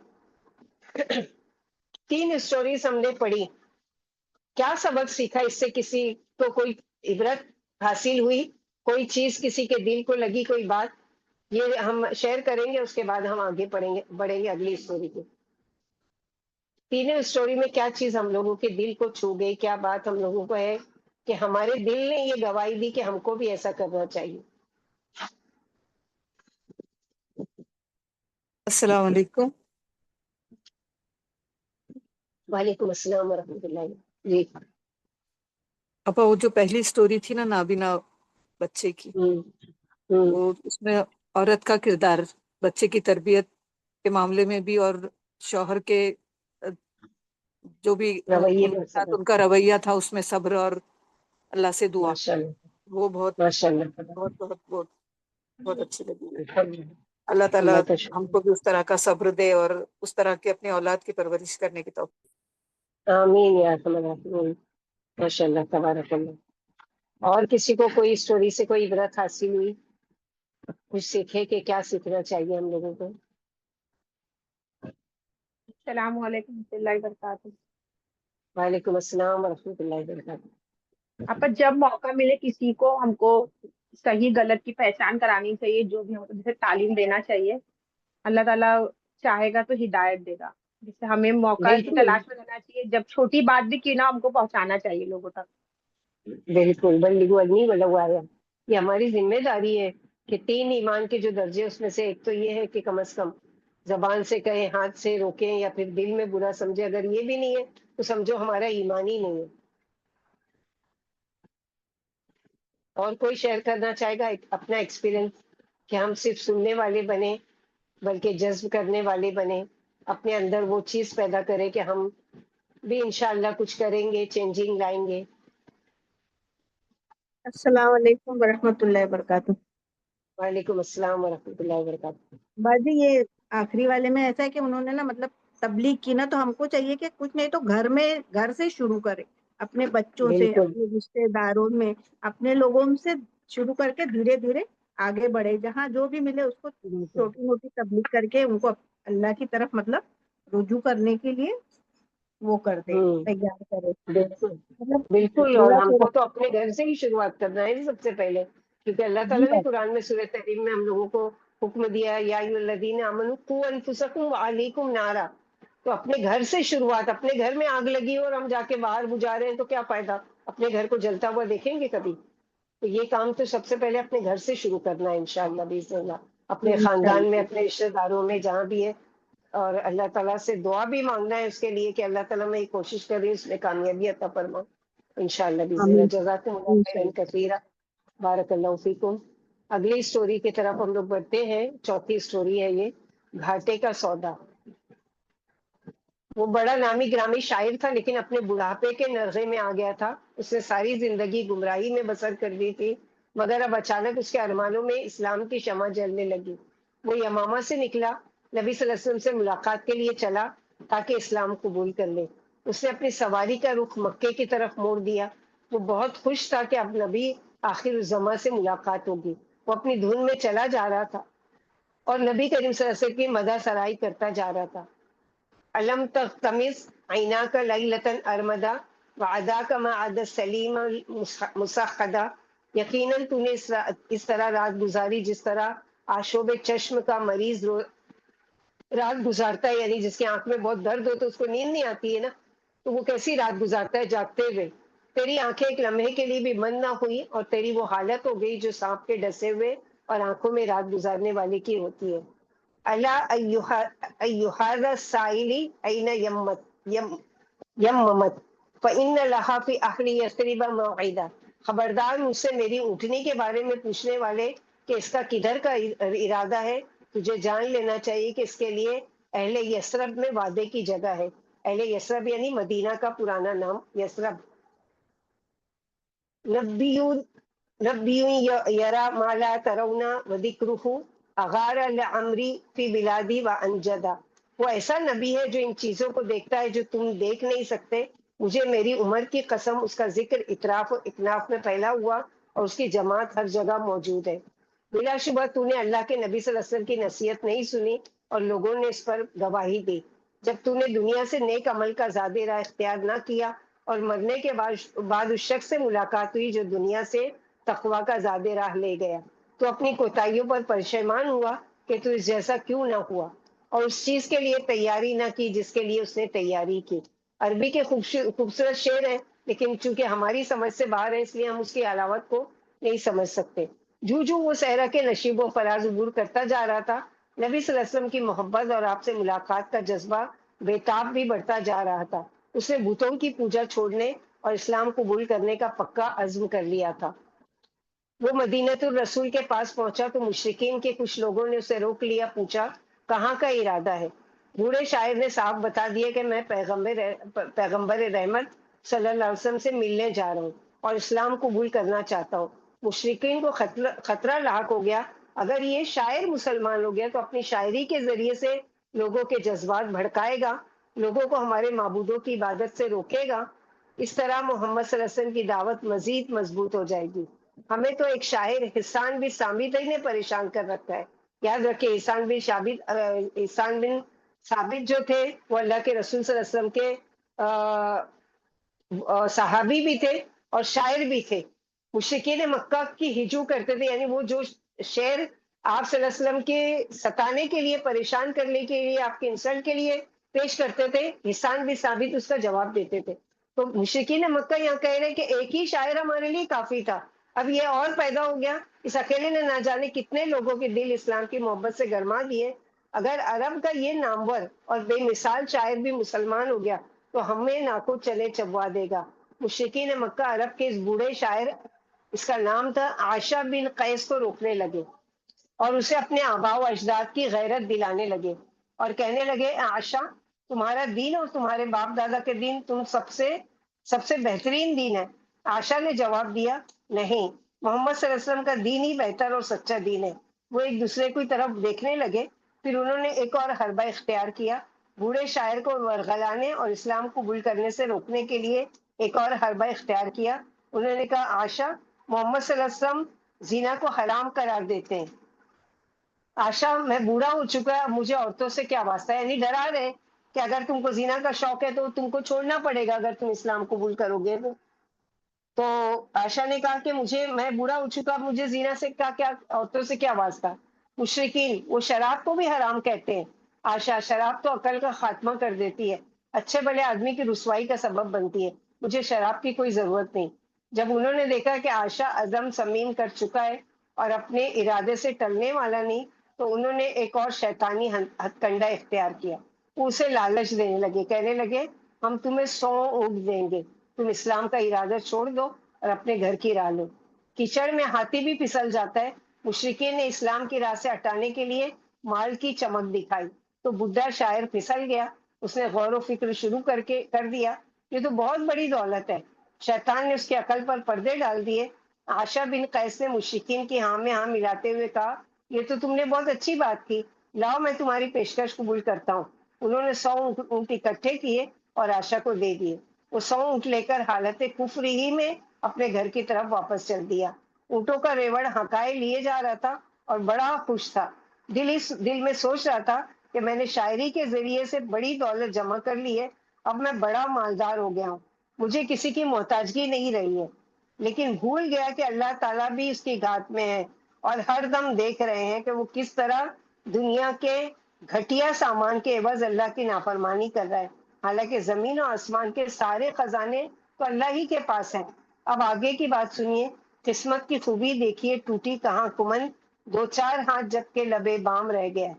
Speaker 1: 3 اسٹوریز ہم نے پڑھی. کیا سبق سیکھا اس سے؟ کسی کو کوئی عبرت حاصل ہوئی؟ کوئی چیز کسی کے دل کو لگی، کوئی بات؟ یہ ہم شیئر کریں گے، اس کے بعد ہم آگے بڑھیں گے اگلی اسٹوری کی. تینوں اسٹوری میں کیا چیز ہم لوگوں کے دل کو چھو گئی؟ کیا بات ہم لوگوں کو ہے کہ ہمارے دل نے یہ گواہی دی کہ ہم کو بھی ایسا کرنا چاہیے؟
Speaker 2: السلام علیکم.
Speaker 1: وعلیکم السلام ورحمۃ اللہ. جی.
Speaker 2: اپا وہ جو پہلی سٹوری تھی نا نابینا بچے کی،
Speaker 1: ہوں ہوں
Speaker 2: وہ اس میں عورت کا کردار بچے کی تربیت کے معاملے میں بھی، اور شوہر کے جو بھی
Speaker 1: رویے
Speaker 2: ان کے
Speaker 1: میں
Speaker 2: ساتھ
Speaker 1: صبر.
Speaker 2: ان کا رویہ تھا، اس میں صبر اور اللہ سے دعا،
Speaker 1: ماشاء اللہ،
Speaker 2: وہ بہت
Speaker 1: ماشاء اللہ.
Speaker 2: بہت بہت بہت بہت اچھی لگی.
Speaker 1: الحمدللہ.
Speaker 2: اللہ تعالیٰ
Speaker 1: اللہ کا
Speaker 2: ہم
Speaker 1: شکر.
Speaker 2: کو بھی اس طرح کا صبر دے اور اس طرح کی اپنی اولاد کی پرورش کرنے کی توفیق.
Speaker 1: آمین یا رب العالمین. ماشاء اللہ، تبارک اللہ. اور کسی کو کوئی اسٹوری سے کوئی عبرت حاصل ہوئی، کچھ سیکھے کہ کیا سیکھنا چاہیے ہم لوگوں کو؟
Speaker 3: السلام علیکم و رحمۃ اللہ وبرکاتہ.
Speaker 1: وعلیکم السلام ورحمۃ اللہ وبرکاتہ.
Speaker 3: اپا جب موقع ملے کسی کو، ہم کو صحیح غلط کی پہچان کرانی چاہیے، جو بھی ہم کو جیسے تعلیم دینا چاہیے. اللہ تعالیٰ چاہے گا تو ہدایت دے گا. جیسے ہمیں موقع کی
Speaker 1: بالکل
Speaker 3: تلاش میں رہنا چاہیے، جب چھوٹی بات بھی کی نہ ہم کو پہنچانا چاہیے لوگوں تک.
Speaker 1: بالکل، بلغوا انی ولو آیا. یہ ہماری ذمہ داری ہے کہ 3 ایمان کے جو درجے، اس میں سے ایک تو یہ ہے کہ کم از کم زبان سے کہیں، ہاتھ سے روکیں، یا پھر دل میں برا سمجھے. اگر یہ بھی نہیں ہے تو سمجھو ہمارا ایمان ہی نہیں ہے. اور کوئی شیئر کرنا چاہے گا اپنا ایکسپیرئنس کہ ہم صرف سننے والے بنے بلکہ جذب کرنے والے بنے، اپنے اندر وہ چیز پیدا کرے کہ ہم بھی انشاءاللہ کچھ کریں گے، چینجنگ لائیں گے.
Speaker 4: السلام علیکم ورحمۃ اللہ وبرکاتہ.
Speaker 1: وعلیکم السلام ورحمۃ اللہ وبرکاتہ.
Speaker 4: باجی یہ آخری والے میں ایسا ہے کہ انہوں نے نا مطلب تبلیغ کی نا، تو ہم کو چاہیے کہ کچھ نہیں تو گھر سے شروع کرے، اپنے بچوں سے،
Speaker 1: بالکل
Speaker 4: اپنے رشتے داروں میں، اپنے لوگوں سے شروع کر کے دھیرے دھیرے آگے بڑھے. جہاں جو بھی ملے اس کو
Speaker 1: بالکل.
Speaker 4: چھوٹی موٹی تبلیغ کر کے ان کو اللہ کی طرف مطلب رجوع کرنے کے لیے وہ کر دے،
Speaker 1: ہوں
Speaker 4: تیار کرے.
Speaker 1: بالکل
Speaker 4: مطلب
Speaker 1: بالکل. اور
Speaker 4: تھوڑا
Speaker 1: ہم
Speaker 4: تھوڑا.
Speaker 1: کو تو اپنے گھر سے ہی شروعات کرنا ہے سب سے پہلے، کیونکہ اللہ
Speaker 4: جی
Speaker 1: تعالیٰ نے قرآن میں سورۃ تحریم میں ہم لوگوں کو حکم دیا ہے، یا ایھا الذین آمنوا قوا انفسکم وعلیکم نارا. تو اپنے گھر سے شروعات. اپنے گھر میں آگ لگی اور ہم جا کے باہر بجھا رہے ہیں تو کیا فائدہ؟ اپنے گھر کو جلتا ہوا دیکھیں گے کبھی؟ تو یہ کام تو سب سے پہلے اپنے گھر سے شروع کرنا ہے انشاءاللہ باذن اللہ، اپنے خاندان میں، اپنے رشتے داروں میں، جہاں بھی ہے. اور اللہ تعالیٰ سے دعا بھی مانگنا ہے اس کے لیے کہ اللہ تعالیٰ میں یہ کوشش کر رہی ہوں اس میں کامیابی عطا فرما انشاءاللہ باذن اللہ.
Speaker 4: آمین.
Speaker 1: جزاکم اللہ خیرا کثیرا. بارک اللہ فیکم. اگلی اسٹوری کی طرف ہم لوگ بڑھتے ہیں. چوتھی اسٹوری ہے یہ، گھاٹے کا سودا. وہ بڑا نامی گرامی شاعر تھا، لیکن اپنے بڑھاپے کے نرغے میں آ گیا تھا. اس نے ساری زندگی گمراہی میں بسر کر دی تھی، مگر اب اچانک اس کے ارمانوں میں اسلام کی شمع جلنے لگی. وہ یمامہ سے نکلا، نبی صلی اللہ علیہ وسلم سے ملاقات کے لیے چلا تاکہ اسلام قبول کر لے. اس نے اپنی سواری کا رخ مکے کی طرف موڑ دیا. وہ بہت خوش تھا کہ اب نبی آخر الزماں سے ملاقات ہوگی. وہ اپنی دھن میں چلا جا رہا تھا اور نبی کریم صلی اللہ علیہ وسلم کی مدح سرائی کرتا جا رہا تھا. علم تغتمس عیناک لیلۃ ارمدا وعداک ما عدا السلیم مسخدا. یقیناً تو نے اس طرح رات گزاری جس طرح آشوب چشم کا مریض رات گزارتا ہے، یعنی جس کی آنکھ میں بہت درد ہو تو اس کو نیند نہیں آتی ہے نا، تو وہ کیسی رات گزارتا ہے جاگتے ہوئے. تیری آنکھیں ایک لمحے کے لیے بھی بند نہ ہوئی اور تیری وہ حالت ہو گئی جو سانپ کے ڈسے ہوئے اور آنکھوں میں رات گزارنے والے کی ہوتی ہے. اللہ ایہا السائلی این یمت. فإن لها في أهل يثرب موعدا، خبردار مجھ سے میری اٹھنے کے بارے میں پوچھنے والے کہ اس کا کدھر کا ارادہ ہے، تجھے جان لینا چاہیے کہ اس کے لیے اہل یثرب میں وعدے کی جگہ ہے۔ اہل یثرب یعنی مدینہ کا پرانا نام یثرب۔ نبیون یرا ما لا ترون وذکرہ اغار لعمری فی بلادی وانجدا، وہ ایسا نبی ہے جو ان چیزوں کو دیکھتا ہے جو تم دیکھ نہیں سکتے، مجھے میری عمر کی قسم اس کا ذکر اطراف و اکناف میں پھیلا ہوا اور اس کی جماعت ہر جگہ موجود ہے۔ بلا شبہ تو نے اللہ کے نبی صلی اللہ علیہ وسلم کی نصیحت نہیں سنی اور لوگوں نے اس پر گواہی دی۔ جب تو نے دنیا سے نیک عمل کا زیادہ راہ اختیار نہ کیا اور مرنے کے بعد اس شخص سے ملاقات ہوئی جو دنیا سے تقوی کا زیادہ راہ لے گیا، تو اپنی کوتاہیوں پر پشیمان ہوا کہ تو اس جیسا کیوں نہ ہوا اور اس چیز کے لیے تیاری نہ کی جس کے لیے اس نے تیاری کی۔ عربی کے خوبصورت شعر ہیں، لیکن چونکہ ہماری سمجھ سے باہر ہے اس لیے ہم اس کی علاوت کو نہیں سمجھ سکتے۔ جو وہ صحرا کے نشیب و فراز عبور کرتا جا رہا تھا، نبی صلی اللہ علیہ وسلم کی محبت اور آپ سے ملاقات کا جذبہ بےتاب بھی بڑھتا جا رہا تھا۔ اس نے بتوں کی پوجا چھوڑنے اور اسلام قبول کرنے کا پکا عزم کر لیا تھا۔ وہ مدینۃ الرسول کے پاس پہنچا تو مشرکین کے کچھ لوگوں نے اسے روک لیا، پوچھا کہاں کا ارادہ ہے؟ بوڑھے شاعر نے صاف بتا دیا کہ میں پیغمبر رحمت صلی اللہ علیہ وسلم سے ملنے جا رہا ہوں اور اسلام قبول کرنا چاہتا ہوں۔ مشرکین کو خطرہ لاحق ہو گیا، اگر یہ شاعر مسلمان ہو گیا تو اپنی شاعری کے ذریعے سے لوگوں کے جذبات بھڑکائے گا، لوگوں کو ہمارے معبودوں کی عبادت سے روکے گا، اس طرح محمد صلی اللہ علیہ وسلم کی دعوت مزید مضبوط ہو جائے گی۔ ہمیں تو ایک شاعر حسان بن ثابت نے پریشان کر رکھا ہے۔ یاد رکھیں حسان بن ثابت جو تھے وہ اللہ کے رسول صلی اللہ علیہ وسلم کے صحابی بھی تھے اور شاعر بھی تھے۔ مشرکین مکہ کی ہجو کرتے تھے، یعنی وہ جو شعر آپ صلی اللہ علیہ وسلم کے ستانے کے لیے، پریشان کرنے کے لیے، آپ کے انسلٹ کے لیے پیش کرتے تھے، حسان بن ثابت اس کا جواب دیتے تھے۔ تو مشرکین مکہ یہاں کہہ رہے ہیں کہ ایک ہی شاعر ہمارے لیے کافی تھا، اب یہ اور پیدا ہو گیا، اس اکیلے نے نہ جانے کتنے لوگوں کے دل اسلام کی محبت سے گرما دیے۔ اگر عرب کا یہ نامور اور بے مثال شاعر بھی مسلمان ہو گیا تو ہمیں ناکو چلے چبوا دے گا۔ مشرکین مکہ عرب کے اس بوڑھے شاعر، اس کا نام تھا عاشا بن قیس، کو روکنے لگے اور اسے اپنے آباء و اجداد کی غیرت دلانے لگے اور کہنے لگے عاشا، تمہارا دین اور تمہارے باپ دادا کے دین تم سب سے بہترین دین ہے۔ عاشا نے جواب دیا نہیں، محمد صلی اللہ علیہ وسلم کا دین ہی بہتر اور سچا دین ہے۔ وہ ایک دوسرے کی طرف دیکھنے لگے، پھر انہوں نے ایک اور حربہ اختیار کیا، بوڑھے شاعر کو ورغلانے اور اسلام قبول کرنے سے روکنے کے لیے ایک اور حربہ اختیار کیا۔ انہوں نے کہا عاشا، محمد صلی اللہ علیہ وسلم زنا کو حرام قرار دیتے ہیں۔ عاشا، میں بوڑھا ہو چکا، مجھے عورتوں سے کیا واسطہ ہے، یعنی ڈرا رہے کہ اگر تم کو زنا کا شوق ہے تو تم کو چھوڑنا پڑے گا اگر تم اسلام قبول کرو گے۔ تو عائشہ نے کہا کہ میں بوڑھا ہو چکا، مجھے زنا سے کیا عورتوں سے کیا واسطہ۔ مشرکین وہ شراب کو بھی حرام کہتے ہیں۔ عائشہ، شراب تو عقل کا خاتمہ کر دیتی ہے، اچھے بھلے آدمی کی رسوائی کا سبب بنتی ہے، مجھے شراب کی کوئی ضرورت نہیں۔ جب انہوں نے دیکھا کہ عائشہ عزم سمیم کر چکا ہے اور اپنے ارادے سے ٹلنے والا نہیں، تو انہوں نے ایک اور شیطانی ہتھ کنڈا اختیار کیا۔ وہ اسے لالچ دینے لگے، کہنے لگے ہم تمہیں 100 اونٹ دیں گے، تم اسلام کا ارادہ چھوڑ دو اور اپنے گھر کی راہ لو۔ کیچڑ میں ہاتھی بھی پھسل جاتا ہے۔ مشرکین نے اسلام کی راہ سے ہٹانے کے لیے مال کی چمک دکھائی تو بڈھا شاعر پھسل گیا۔ اس نے غور و فکر شروع کر دیا، یہ تو بہت بڑی دولت ہے۔ شیطان نے اس کی عقل پر پردے ڈال دیے۔ عائشہ بن قیس نے مشرکین کی ہاں میں ہاں ملاتے ہوئے کہا یہ تو تم نے بہت اچھی بات کی، لاؤ میں تمہاری پیشکش قبول کرتا ہوں۔ انہوں نے 100 اونٹ اکٹھے کیے اور عائشہ کو دے دیے۔ وہ 100 اونٹ لے کر حالت کفر ہی میں اپنے گھر کی طرف واپس چل دیا۔ اونٹوں کا ریوڑ ہکائے لیے جا رہا تھا اور بڑا خوش تھا۔ دل میں سوچ رہا تھا کہ میں نے شاعری کے ذریعے سے بڑی دولت جمع کر لی ہے، اب میں بڑا مالدار ہو گیا ہوں، مجھے کسی کی محتاجگی نہیں رہی ہے۔ لیکن بھول گیا کہ اللہ تعالیٰ بھی اس کی گھات میں ہے اور ہر دم دیکھ رہے ہیں کہ وہ کس طرح دنیا کے گھٹیا سامان کے عوض اللہ کی نافرمانی کر رہا ہے، حالانکہ زمین و آسمان کے سارے خزانے تو اللہ ہی کے پاس ہیں۔ اب آگے کی بات سنیے، قسمت کی خوبی دیکھیے ٹوٹی کہاں کمن، 2-4 ہاتھ جب کے لبے بام رہ گیا۔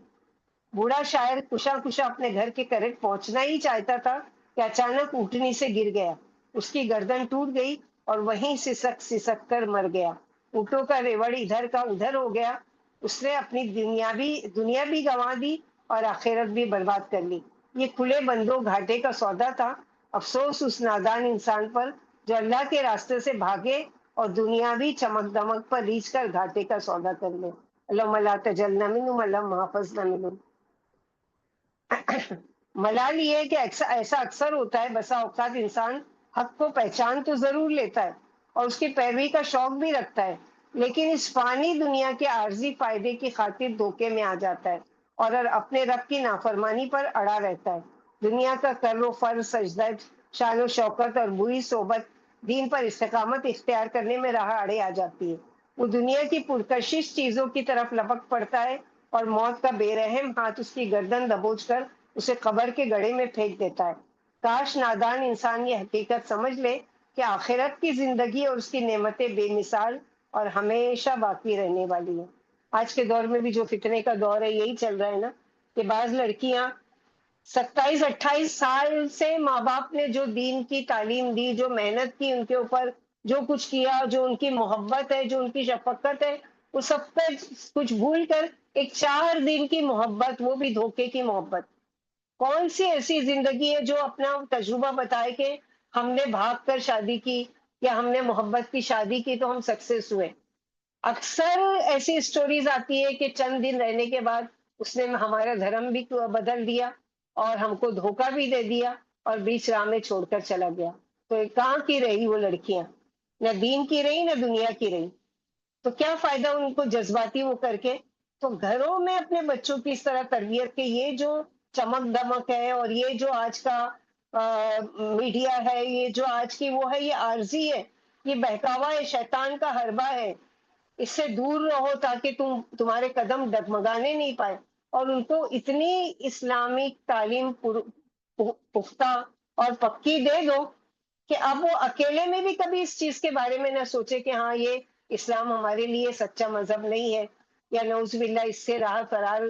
Speaker 1: بوڑھا شاعر کشا اپنے گھر کے قریب پہنچنا ہی چاہتا تھا کہ اچانک اونٹنی سے گر گیا۔ اس کی گردن ٹوٹ گئی اور وہیں سسک سسک کر مر گیا. اونٹوں کا ریوڑ ادھر کا ادھر ہو گیا. اس نے اپنی دنیا بھی گنوا دی اور آخرت بھی برباد کر لی. یہ کھلے بندوں گھاٹے کا سودا تھا. افسوس اس نادان انسان پر جو اللہ کے راستے سے بھاگے اور دنیاوی چمک دمک پر ریچھ کر گھاٹے کا سودا کر لے. اللہم لا تجلنا منہم، اللہم حافظنا منہم. ملال یہ ہے کہ ایسا اکثر ہوتا ہے، بسا اوقات انسان حق کو پہچان تو ضرور لیتا ہے اور اس کی پیروی کا شوق بھی رکھتا ہے، لیکن اس فانی دنیا کے عارضی فائدے کی خاطر دھوکے میں آ جاتا ہے اور اپنے رب کی نافرمانی پر اڑا رہتا ہے. دنیا کا کر و فر، سجدہ، شان و شوکت اور بری صحبت دین پر استقامت اختیار کرنے میں راہ آڑے آ جاتی ہے. وہ دنیا کی پرکشش چیزوں کی طرف لپک پڑتا ہے اور موت کا بے رحم ہاتھ اس کی گردن دبوچ کر اسے قبر کے گڑھے میں پھینک دیتا ہے. کاش نادان انسان یہ حقیقت سمجھ لے کہ آخرت کی زندگی اور اس کی نعمتیں بے مثال اور ہمیشہ باقی رہنے والی ہیں. آج کے دور میں بھی جو فتنے کا دور ہے یہی چل رہا ہے نا، کہ بعض لڑکیاں 27-28 سال سے ماں باپ نے جو دین کی تعلیم دی، جو محنت کی ان کے اوپر، جو کچھ کیا، جو ان کی محبت ہے، جو ان کی شفقت ہے، وہ سب کچھ بھول کر ایک 4 دن کی محبت، وہ بھی دھوکے کی محبت. کون سی ایسی زندگی ہے جو اپنا تجربہ بتائے کہ ہم نے بھاگ کر شادی کی یا ہم نے محبت کی شادی کی تو ہم سکسیس ہوئے. اکثر ایسی سٹوریز آتی ہے کہ چند دن رہنے کے بعد اس نے ہمارا دھرم بھی بدل دیا اور ہم کو دھوکہ بھی دے دیا اور بیچ راہ میں چھوڑ کر چلا گیا. تو کہاں کی رہی وہ لڑکیاں؟ نہ دین کی رہی نہ دنیا کی رہی. تو کیا فائدہ ان کو جذباتی وہ کر کے؟ تو گھروں میں اپنے بچوں کی اس طرح تربیت کے یہ جو چمک دمک ہے اور یہ جو آج کا میڈیا ہے، یہ جو آج کی وہ ہے، یہ عارضی ہے، یہ بہکاوا ہے، شیطان کا حربہ ہے. اس سے دور رہو تاکہ تمہارے قدم ڈگمگانے نہیں پائے. اور ان کو اتنی اسلامک تعلیم پختہ اور پکی دے دو کہ اب وہ اکیلے میں بھی کبھی اس چیز کے بارے میں نہ سوچے کہ ہاں یہ اسلام ہمارے لیے سچا مذہب نہیں ہے، یا نعوذ باللہ اس سے راہ فرار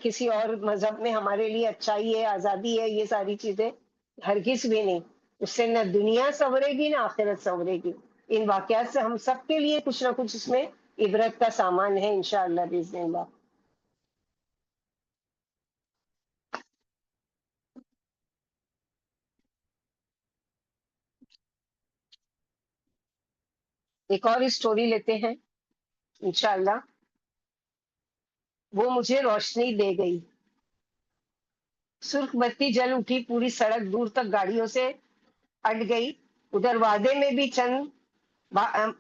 Speaker 1: کسی اور مذہب میں ہمارے لیے اچھائی ہے، آزادی ہے. یہ ساری چیزیں ہرگز بھی نہیں. اس سے نہ دنیا سنورے گی نہ آخرت سنورے گی. ان واقعات سے ہم سب کے لیے کچھ نہ کچھ اس میں عبرت کا سامان ہے انشاءاللہ باذن اللہ. ایک اور اسٹوری لیتے ہیں انشاءاللہ. وہ مجھے روشنی دے گئی. سرخ بتی جل اٹھی، پوری سڑک دور تک گاڑیوں سے اٹ گئی. ادھر وعدے میں بھی چند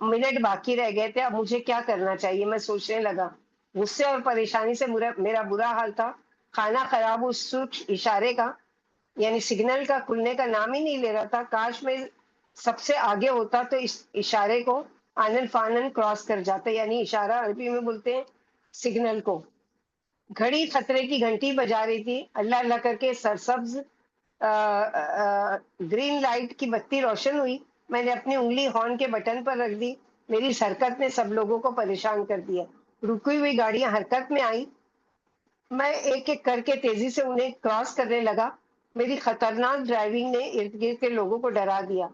Speaker 1: منٹ باقی رہ گئے تھے. اب مجھے کیا کرنا چاہیے میں سوچنے لگا. غصے اور پریشانی سے میرا برا حال تھا. کھانا خراب اس سرخ اشارے کا، یعنی سگنل کا کھلنے کا نام ہی نہیں لے رہا تھا. کاش میں سب سے آگے ہوتا تو اس اشارے کو آنن فانن کراس کر جاتا. یعنی اشارہ عربی میں بولتے ہیں سگنل کو. گھڑی خطرے کی گھنٹی بجا رہی تھی. اللہ اللہ کر کے سرسبز گرین لائٹ کی بتی روشن ہوئی. میں نے اپنی انگلی ہارن کے بٹن پر رکھ دی. میری اس حرکت نے سب لوگوں کو پریشان کر دیا. رکی ہوئی گاڑیاں حرکت میں آئی. میں ایک ایک کر کے تیزی سے انہیں کراس کرنے لگا. میری خطرناک ڈرائیونگ نے ارد گرد کے لوگوں کو ڈرا دیا.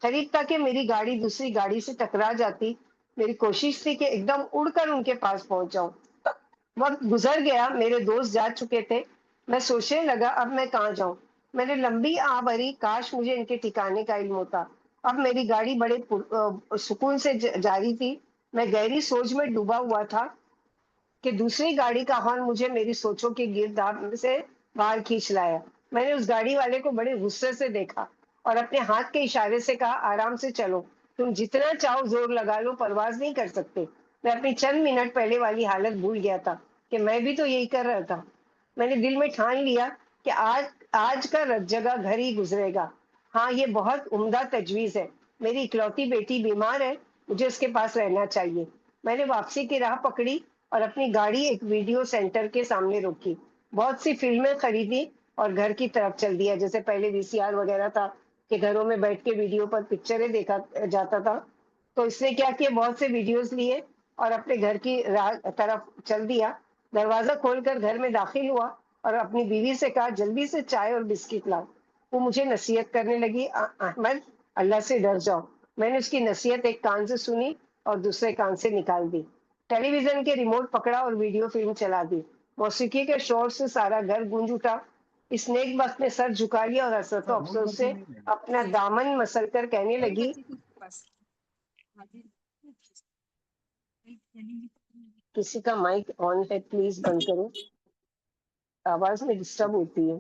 Speaker 1: قریب تھا کہ میری گاڑی دوسری گاڑی سے ٹکرا جاتی. میری کوشش تھی کہ ایک دم اڑ کر ان کے پاس پہنچ جاؤں. وقت گزر گیا، میرے دوست جا چکے تھے. میں سوچنے لگا اب میں کہاں جاؤں. میں نے لمبی آہ بھری، کاش مجھے ان کے ٹھکانے کا علم ہوتا. اب میری گاڑی بڑے سکون سے جاری تھی. میں گہری سوچ میں ڈوبا ہوا تھا کہ دوسری گاڑی کا ہارن مجھے میری سوچوں کے گرداب سے باہر کھینچ لایا. میں نے اس گاڑی والے کو بڑے غصے سے دیکھا اور اپنے ہاتھ کے اشارے سے کہا آرام سے چلو، تم جتنا چاہو زور لگا لو، پرواز نہیں کر سکتے. میں اپنی چند منٹ پہلے والی حالت بھول گیا تھا کہ میں بھی تو یہی کر رہا تھا. میں نے دل میں ٹھان لیا کہ آج کا رت جگہ گھر ہی گزرے گا. ہاں یہ بہت عمدہ تجویز ہے. میری اکلوتی بیٹی بیمار ہے، مجھے اس کے پاس رہنا چاہیے. میں نے واپسی کی راہ پکڑی اور اپنی گاڑی ایک ویڈیو سینٹر کے سامنے روکی. بہت سی فلمیں خریدی اور گھر کی طرف چل دیا. جیسے پہلے VCR وغیرہ تھا کہ گھروں میں بیٹھ کے ویڈیو پر پکچریں دیکھا جاتا تھا. تو اس نے کیا کیا، بہت سے ویڈیوز لیے اور اپنے گھر کی طرف چل دیا. دروازہ کھول کر گھر میں داخل ہوا اور اپنی بیوی سے کہا جلدی سے چائے اور بسکٹ لاؤ. وہ مجھے نصیحت کرنے لگی احمد اللہ سے ڈر جاؤ. میں نے اس کی نصیحت ایک کان سے سنی اور دوسرے کان سے نکال دی. ٹیلی ویژن کے ریموٹ پکڑا اور ویڈیو فلم چلا دی. موسیقی کے شور سے سارا گھر گونج اٹھا. اس نیک وقت نے سر جھکا لیا اور حسرت و افسوس سے اپنا دامن مسل کر کہنے لگی. کسی کا مائک آن ہے پلیز بند کرو, آواز میں ڈسٹرب ہوتی ہے.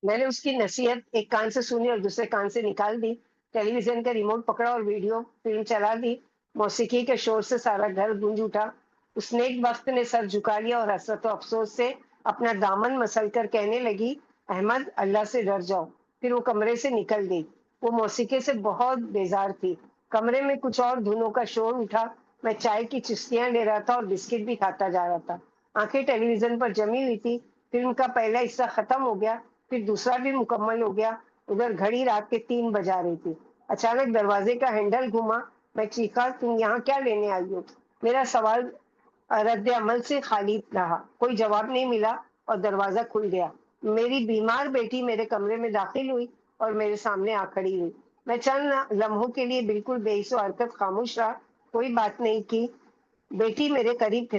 Speaker 1: میں نے اس کی نصیحت ایک کان سے سنی اور دوسرے کان سے نکال دی. ٹیلی ویژن کا ریموٹ پکڑا اور ویڈیو فلم چلا دی. موسیقی کے شور سے سارا گھر گونج اٹھا. اس نیک وقت نے سر جھکا لیا اور حسرت و افسوس سے اپنا دامن مسل کر کہنے لگی, احمد اللہ سے ڈر جاؤ. پھر وہ کمرے سے نکل گئی. وہ موسیقی سے بہت بیزار تھی. کمرے میں کچھ اور دھنوں کا شور اٹھا. میں چائے کی چسکیاں لے رہا تھا اور بسکٹ بھی کھاتا جا رہا تھا. آنکھیں ٹیلی ویژن پر جمی ہوئی تھی. فلم کا پہلا حصہ ختم ہو گیا, پھر دوسرا بھی مکمل ہو گیا. ادھر گھڑی رات کے 3 بجا رہی تھی. اچانک دروازے کا ہینڈل گھوما. میں چیخا, تم یہاں کیا لینے آئی ہو؟ میرا سوال رد عمل سے خالی رہا. کوئی جواب نہیں ملا اور دروازہ کھل گیا. میری بیمار بیٹی میرے کمرے میں داخل ہوئی اور میرے سامنے آ کھڑی ہوئی. میں چند لمحوں کے لیے بالکل بے حس و حرکت خاموش رہا, کوئی بات نہیں کی. بیٹی میرے قریب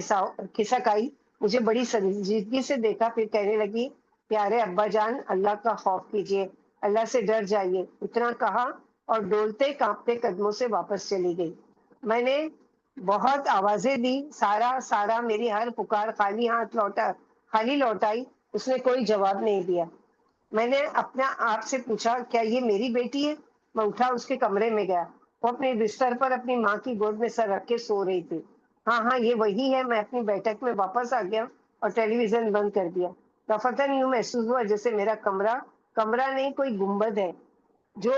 Speaker 1: کھسک آئی, مجھے بڑی سنجیدگی سے دیکھا, پھر کہنے لگی, پیارے ابا جان, اللہ کا خوف کیجیے, اللہ سے ڈر جائیے. اتنا کہا اور ڈولتے کانپتے قدموں سے واپس چلی گئی. میں نے بہت آوازیں دی, سارا سارا میری ہر پکار خالی لوٹائی. اس نے کوئی جواب نہیں دیا. میں نے اپنا آپ سے پوچھا, کیا یہ میری بیٹی ہے؟ میں اٹھا, اس کے کمرے میں گیا. وہ اپنے بستر پر اپنی ماں کی گود میں سر رکھ کے سو رہی تھی. ہاں ہاں, یہ وہی ہے. میں اپنی بیٹھک میں واپس آ گیا اور ٹیلی ویژن بند کر دیا. دفعتاً یوں محسوس ہوا جیسے میرا کمرہ نہیں, کوئی گنبد ہے جو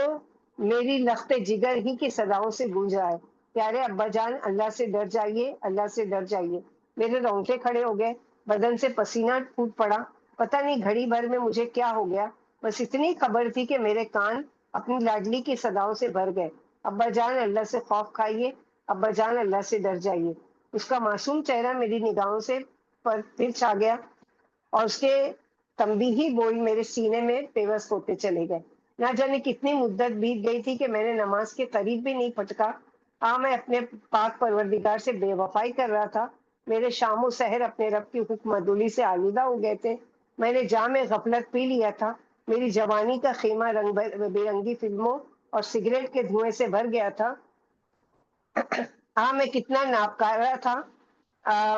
Speaker 1: میری لخت جگر ہی کی صداؤں سے گونج رہا ہے. پیارے ابا جان, اللہ سے ڈر جائیے, اللہ سے ڈر جائیے. میرے رونگٹے کھڑے ہو گئے, بدن سے پسینہ پھوٹ پڑا. پتہ نہیں گھڑی بھر میں مجھے کیا ہو گیا. بس اتنی خبر تھی کہ میرے کان اپنی لاڈلی کی صداؤں سے بھر گئے. ابا جان, اللہ سے خوف کھائیے, ابا جان, اللہ سے ڈر جائیے. اس کا معصوم چہرہ میری نگاہوں سے پر پھر چھا گیا اور اس کے تنبیہی بول میرے سینے میں پیوست ہوتے چلے گئے. نہ جانے کتنی مدت بیت گئی تھی کہ میں نے نماز کے قریب بھی نہیں پھٹکا. میں اپنے پاک پروردگار سے بے وفائی کر رہا تھا. میرے شام و سحر اپنے رب کی حکم عدولی سے آلودہ ہو گئے تھے. میں نے جام غفلت پی لیا تھا. میری جوانی کا خیمہ رنگ برنگی فلموں اور سگریٹ کے دھوئیں سے بھر گیا تھا. میں کتنا ناکارہ تھا.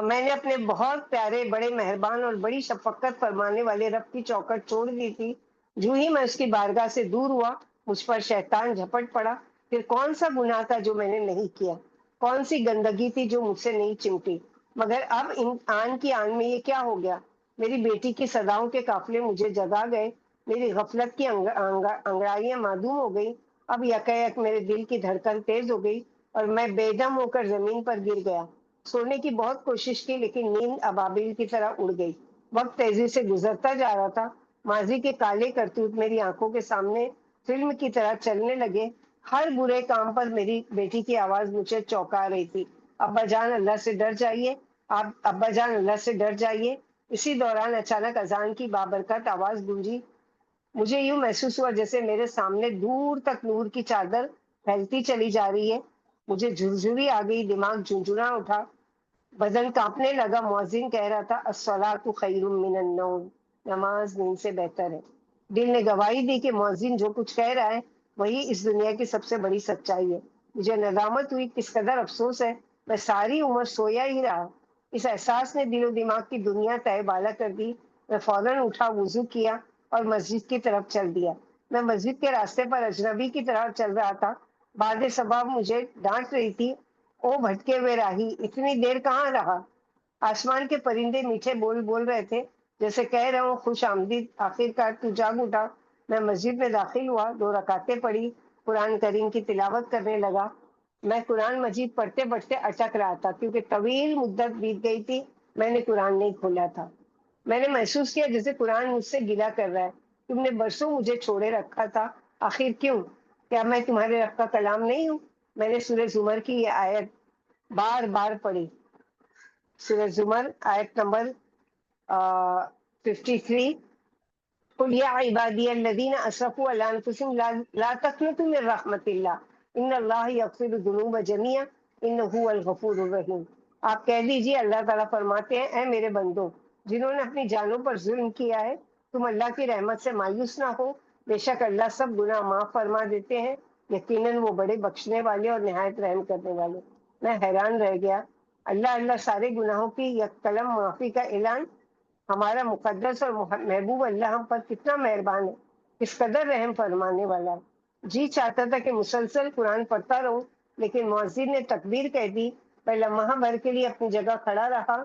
Speaker 1: میں نے اپنے بہت پیارے, بڑے مہربان اور بڑی شفقت فرمانے والے رب کی چوکٹ چھوڑ دی تھی. جو ہی میں اس کی بارگاہ سے دور ہوا, مجھ پر شیطان جھپٹ پڑا. پھر کون سا گناہ تھا جو میں نے نہیں کیا, کون سی گندگی تھی جو مجھ سے نہیں چمٹی. مگر اب آن کی آن میں یہ کیا ہو گیا. میری بیٹی کی صداؤں کے قافلے مجھے جگا گئے. میری غفلت کی انگڑائیاں معدوم ہو گئی. اب یکایک میرے دل کی دھڑکن تیز ہو گئی اور میں بے دم ہو کر زمین پر گر گیا. سونے کی بہت کوشش کی, لیکن نیند ابابیل کی طرح اڑ گئی. وقت تیزی سے گزرتا جا رہا تھا. ماضی کے کالے کرتوت میری آنکھوں کے سامنے فلم کی طرح چلنے لگے. ہر برے کام پر میری بیٹی کی آواز مجھے چونکا رہی تھی, ابا جان, اللہ سے ڈر جائیے, آپ ابا جان, اللہ سے ڈر جائیے. اسی دوران اچانک اذان کی بابرکت آواز گونجی. مجھے یوں محسوس ہوا جیسے میرے سامنے دور تک نور کی چادر پھیلتی چلی جا رہی ہے. مجھے جھرجھری آ گئی, دماغ جھنجھنا اٹھا, بدن کانپنے لگا. مؤذن کہہ رہا تھا, الصلاۃ خیر من النوم, نماز نیند سے بہتر ہے. دل نے گواہی دی کہ مؤذن جو کچھ کہہ رہا ہے وہی اس دنیا کی سب سے بڑی سچائی ہے. مجھے ندامت ہوئی, کس قدر افسوس ہے, میں ساری عمر سویا ہی رہا. اس احساس نے دل و دماغ کی دنیا تہ بالا کر دی. میں فوراً اٹھا, وضو کیا اور مسجد کی طرف چل دیا. میں مسجد کے راستے پر اجنبی کی طرح چل رہا تھا. بعد سبب مجھے ڈانٹ رہی تھی, او بھٹکے ہوئے راہی, اتنی دیر کہاں رہا. آسمان کے پرندے میٹھے بول بول رہے تھے, جیسے کہہ رہے ہوں, خوش آمدید, آخر کار تو جاگ اٹھا. میں مسجد میں داخل ہوا, 2 رکعتیں پڑھی, قرآن کریم کی تلاوت کرنے لگا. میں قرآن مجید پڑھتے پڑھتے اٹک رہا تھا کیونکہ طویل مدت بیت گئی تھی. میں نے قرآن نہیں کھولا تھا. میں نے محسوس کیا جیسے قرآن مجھ سے گلہ کر رہا ہے, تم نے برسوں مجھے چھوڑے رکھا تھا, آخر کیوں؟ کیا میں تمہارے رب کا کلام نہیں ہوں؟ میں نے سورہ زمر کی یہ آیت بار بار پڑھی. سورہ زمر آیت نمبر 53. قل یا عبادی الذین اسرفوا علی انفسهم لا تقنطوا من رحمت اللہ ان اللہ یغفر الذنوب جميعا انہ هو الغفور الرحیم. آپ کہہ دیجئے اللہ تعالیٰ فرماتے ہیں اے میرے بندو جنہوں نے اپنی جانوں پر ظلم کیا ہے تم اللہ کی رحمت سے مایوس نہ ہو، بے شک اللہ سب گناہ معاف فرما دیتے ہیں، یقیناً وہ بڑے بخشنے والے اور نہایت رحم کرنے والے. میں حیران رہ گیا. اللہ سارے گناہوں کی یک قلم معافی کا اعلان. ہمارا مقدس اور محبوب اللہ ہم پر کتنا مہربان ہے، کس قدر رحم فرمانے والا ہے. جی چاہتا تھا کہ مسلسل قرآن پڑھتا رہوں، لیکن مؤذن نے تکبیر کہہ دی. میں لمحہ بھر کے لیے اپنی جگہ کھڑا رہا،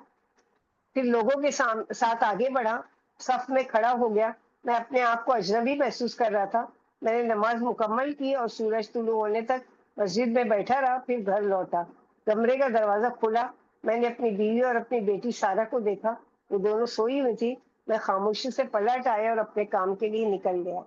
Speaker 1: پھر لوگوں کے ساتھ آگے بڑھا، صف میں کھڑا ہو گیا. میں اپنے آپ کو اجنبی محسوس کر رہا تھا. میں نے نماز مکمل کی اور سورج طلوع ہونے تک مسجد میں بیٹھا رہا، پھر گھر لوٹا. کمرے کا دروازہ کھلا. میں نے اپنی بیوی اور اپنی بیٹی سارہ کو دیکھا، وہ دونوں سوئی ہوئی تھی. میں خاموشی سے پلٹ آیا اور اپنے کام کے لیے نکل گیا.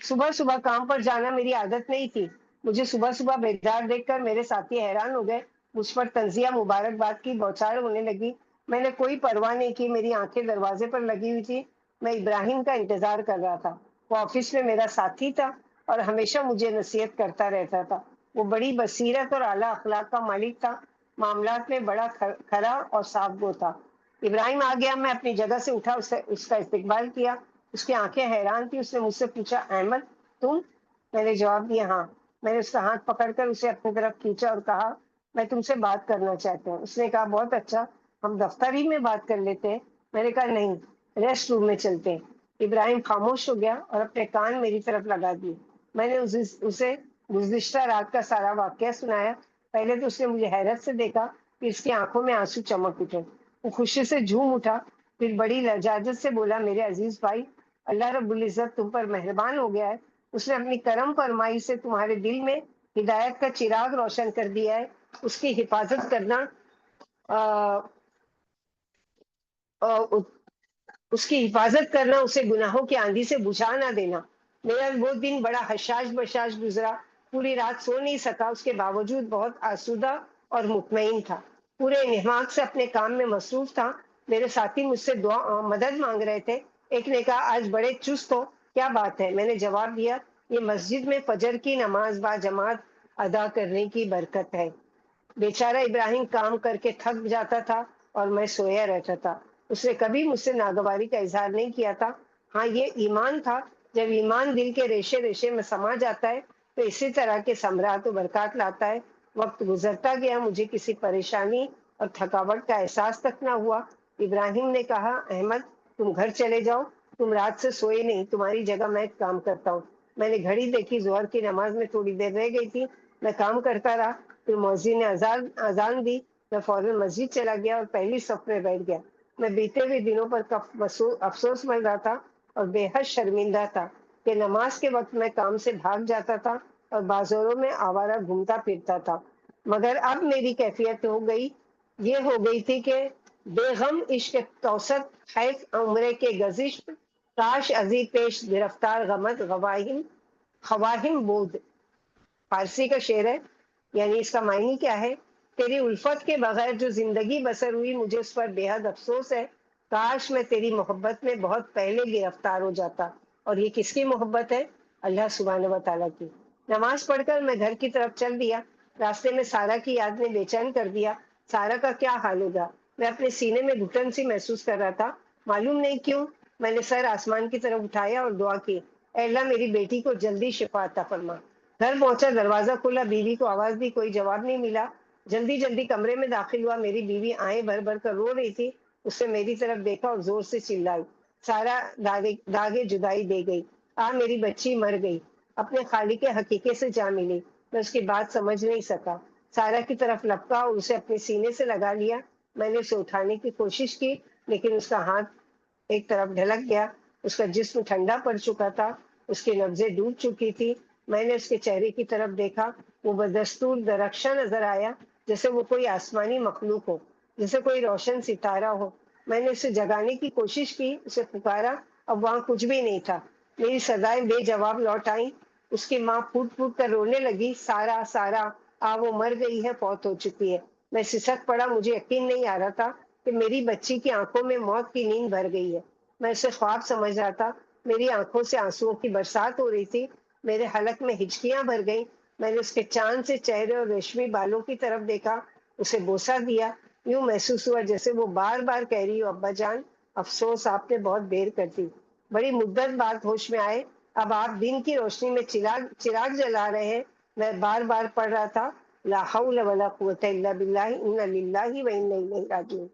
Speaker 1: صبح صبح کام پر جانا میری عادت نہیں تھی. مجھے صبح صبح بیدار دیکھ کر میرے ساتھی حیران ہو گئے. مجھ پر تنزیہ مبارکباد کی بوچھار ہونے لگی. میں نے کوئی پرواہ نہیں کی. میری آنکھیں دروازے پر لگی ہوئی تھی. میں ابراہیم کا انتظار کر رہا تھا. وہ آفس میں میرا ساتھی تھا اور ہمیشہ مجھے نصیحت کرتا رہتا تھا. وہ بڑی بصیرت اور اعلیٰ اخلاق کا مالک تھا. معاملات میں بڑا کھرا اور صاف گو تھا. ابراہیم آ گیا. میں اپنی جگہ سے اٹھا، اس کا استقبال کیا. اس کی آنکھیں حیران تھی. اس نے مجھ سے پوچھا احمد تم؟ میں نے جواب دیا ہاں. میں نے اس کا ہاتھ پکڑ کر اسے اپنی طرف کھینچا اور کہا میں تم سے بات کرنا چاہتا ہوں. اس نے کہا بہت اچھا، ہم دفتر ہی میں بات کر لیتے ہیں. میں نے کہا نہیں، ریسٹ روم میں چلتے ہیں. ابراہیم خاموش ہو گیا اور اپنے کان میری طرف لگا دیے. میں نے اسے گزشتہ رات کا سارا واقعہ سنایا. پہلے تو اس نے مجھے حیرت سے دیکھا، پھر اس کی آنکھوں میں آنسو چمک اٹھے. وہ خوشی سے جھوم اٹھا، پھر بڑی لجاجت سے بولا میرے عزیز بھائی، اللہ رب العزت تم پر مہربان ہو گیا ہے. اس نے اپنی کرم فرمائی سے تمہارے دل میں ہدایت کا چراغ روشن کر دیا ہے. اس کی حفاظت کرنا اس کی حفاظت کرنا، اسے گناہوں کی آندھی سے بجھا نہ دینا. میرا وہ دن بڑا حشاش بشاش گزرا. پوری رات سو نہیں سکا. اس کے باوجود بہت آسودہ اور مطمئن تھا. پورے انہماک سے اپنے کام میں مصروف تھا. میرے ساتھی مجھ سے مدد مانگ رہے تھے. ایک نے کہا آج بڑے چست ہو، کیا بات ہے؟ میں نے جواب دیا یہ مسجد میں فجر کی نماز با جماعت ادا کرنے کی برکت ہے. بیچارہ ابراہیم کام کر کے تھک جاتا تھا اور میں سویا رہتا تھا. اس نے کبھی مجھ سے ناگواری کا اظہار نہیں کیا تھا. ہاں یہ ایمان تھا. جب ایمان دل کے ریشے ریشے میں سما جاتا ہے تو اسی طرح کے ثمرات و برکات لاتا ہے. وقت گزرتا گیا. مجھے کسی پریشانی اور تھکاوٹ کا احساس تک نہ ہوا. ابراہیم نے کہا احمد تم گھر چلے جاؤ، تم رات سے سوئے نہیں، تمہاری جگہ میں کام کرتا ہوں. میں نے گھڑی دیکھی، ظہر کی نماز میں تھوڑی دیر رہ گئی تھی. میں کام کرتا رہا. پھر مؤذن نے اذان دی. میں فوراً مسجد چلا گیا اور پہلی صف میں بیٹھ گیا. میں بیتے ہوئے دنوں پر افسوس مل رہا تھا اور بے حد شرمندہ تھا کہ نماز کے وقت میں کام سے بھاگ جاتا تھا اور بازاروں میں آوارہ گھومتا پھرتا تھا. مگر اب میری کیفیت یہ ہو گئی تھی کہ بے غم عشق توسط حیف عمرے کے گزشت کاش ازی پیش گرفتار غمت خواہم بود. فارسی کا شعر ہے. یعنی اس کا معنی کیا ہے؟ تیری الفت کے بغیر جو زندگی بسر ہوئی مجھے اس پر بے حد افسوس ہے. کاش میں تیری محبت میں بہت پہلے گرفتار ہو جاتا. اور یہ کس کی محبت ہے؟ اللہ سبحانہ و تعالیٰ کی. نماز پڑھ کر میں گھر کی طرف چل دیا. راستے میں سارہ کی یاد نے بے چین کر دیا. سارہ کا کیا حال ہوگا؟ میں اپنے سینے میں گھٹن سی محسوس کر رہا تھا. معلوم نہیں کیوں میں نے سر آسمان کی طرف اٹھایا اور دعا کی اے اللہ میری بیٹی کو جلدی شفا عطا فرما. گھر پہنچا، دروازہ کھلا، بیوی کو آواز دی، کوئی جواب نہیں ملا. جلدی جلدی کمرے میں داخل ہوا. میری بیوی آئیں بھر بھر کر رو رہی تھی. اس سے میری طرف دیکھا اور زور سے چلائی سارا داغے جدائی دے گئی. میری بچی مر گئی. اپنے خالق کے حقیقے سے جا ملی. میں اس کی بات سمجھ نہیں سکا. سارا کی طرف لپکا اور اسے اپنے سینے سے لگا لیا. میں نے اسے اٹھانے کی کوشش کی لیکن اس کا ہاتھ ایک طرف ڈھلک گیا. اس کا جسم ٹھنڈا پڑ چکا تھا. اس کی نبضیں ڈوب چکی تھی. میں نے اس کے چہرے کی طرف دیکھا. وہ بدستور درخشاں نظر آیا، جیسے وہ کوئی آسمانی مخلوق ہو، جیسے کوئی روشن ستارہ ہو. میں نے اسے جگانے کی کوشش کی، اسے پکارا. اب وہاں کچھ بھی نہیں تھا. میری صدائیں بے جواب لوٹ آئیں. اس کی ماں پھوٹ پھوٹ کر رونے لگی، سارا سارا وہ مر گئی ہے، فوت ہو چکی ہے۔ میں سسک پڑا، مجھے یقین نہیں آ رہا تھا کہ میری بچی کی آنکھوں میں موت کی نیند بھر گئی ہے۔ میں اسے خواب سمجھ رہا تھا، میری آنکھوں سے آنسوؤں کی برسات ہو رہی تھی، میرے حلق میں ہچکیاں بھر گئیں۔ میں نے اس کے چاند سے چہرے اور ریشمی بالوں کی طرف دیکھا، اسے بوسہ دیا۔ یوں محسوس ہوا جیسے وہ بار بار کہہ رہی ہو، ابا جان افسوس، آپ نے بہت دیر کر دی۔ بڑی مدت بعد ہوش میں آئے، اب آپ دن کی روشنی میں چراغ جلا رہے ہیں۔ میں بار بار پڑھ رہا تھا، لا حول ولا قوت الا باللہ، انا للہ و انا الیہ راجعون۔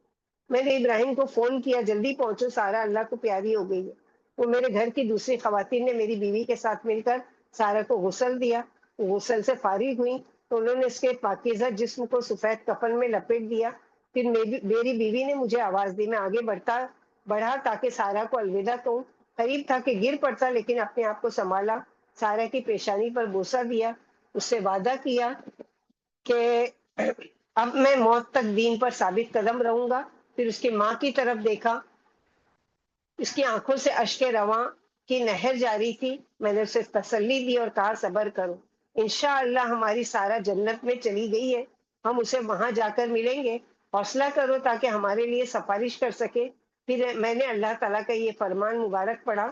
Speaker 1: میں نے ابراہیم کو فون کیا، جلدی پہنچو، سارا اللہ کو پیاری ہو گئی ہے۔ وہ میرے گھر کی دوسری خواتین نے میری بیوی کے ساتھ مل کر سارا کو غسل دیا۔ وہ غسل سے فارغ ہوئی تو انہوں نے اس کے پاکیزہ جسم کو سفید کفن میں لپیٹ دیا۔ پھر میری بیوی نے مجھے آواز دی، میں آگے بڑھا تاکہ سارا کو الوداع کہوں۔ قریب تھا کہ گر پڑتا، لیکن اپنے آپ کو سنبھالا، سارا کی پیشانی پر بوسہ دیا، اس سے وعدہ کیا کہ اب میں موت تک دین پر ثابت قدم رہوں گا۔ پھر اس کی ماں کی طرف دیکھا، اس کی آنکھوں سے اشک رواں کی نہر جاری تھی۔ میں نے اسے تسلی دی اور کہا صبر کرو، انشاءاللہ ہماری سارا جنت میں چلی گئی ہے، ہم اسے وہاں جا کر ملیں گے، حوصلہ کرو تاکہ ہمارے لیے سفارش کر سکے۔ پھر میں نے اللہ تعالیٰ کا یہ فرمان مبارک پڑھا،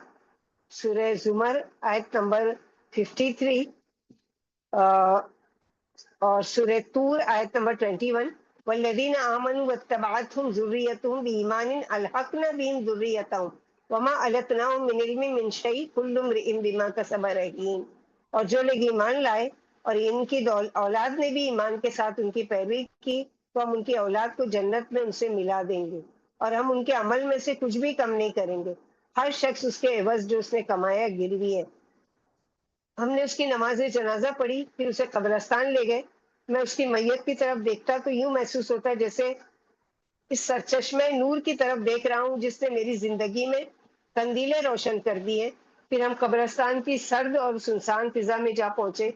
Speaker 1: سورہ زمر آیت نمبر 53 اور سورہ طور آیت نمبر 21، والذین آمنوا واتبعتهم ذریتهم بایمان الحقنا بهم ذریتهم وما التناهم من علم من شیء کل امرئ بما کسب رہین۔ اور جو لوگ ایمان لائے اور ان کی اولاد نے بھی ایمان کے ساتھ ان کی پیروی کی تو ہم ان کی اولاد کو جنت میں ان سے ملا دیں گے اور ہم ان کے عمل میں سے کچھ بھی کم نہیں کریں گے۔ ہر شخص اس کے عوض جو اس نے کمایا گروی ہے۔ ہم نے اس کی نماز جنازہ پڑھی، پھر اسے قبرستان لے گئے۔ میں اس کی میت کی طرف دیکھتا تو یوں محسوس ہوتا جیسے اس سرچشمہ نور کی طرف دیکھ رہا ہوں جس نے میری زندگی میں قندیلیں روشن کر دی ہیں۔ پھر ہم قبرستان کی سرد اور سنسان فضا میں جا پہنچے۔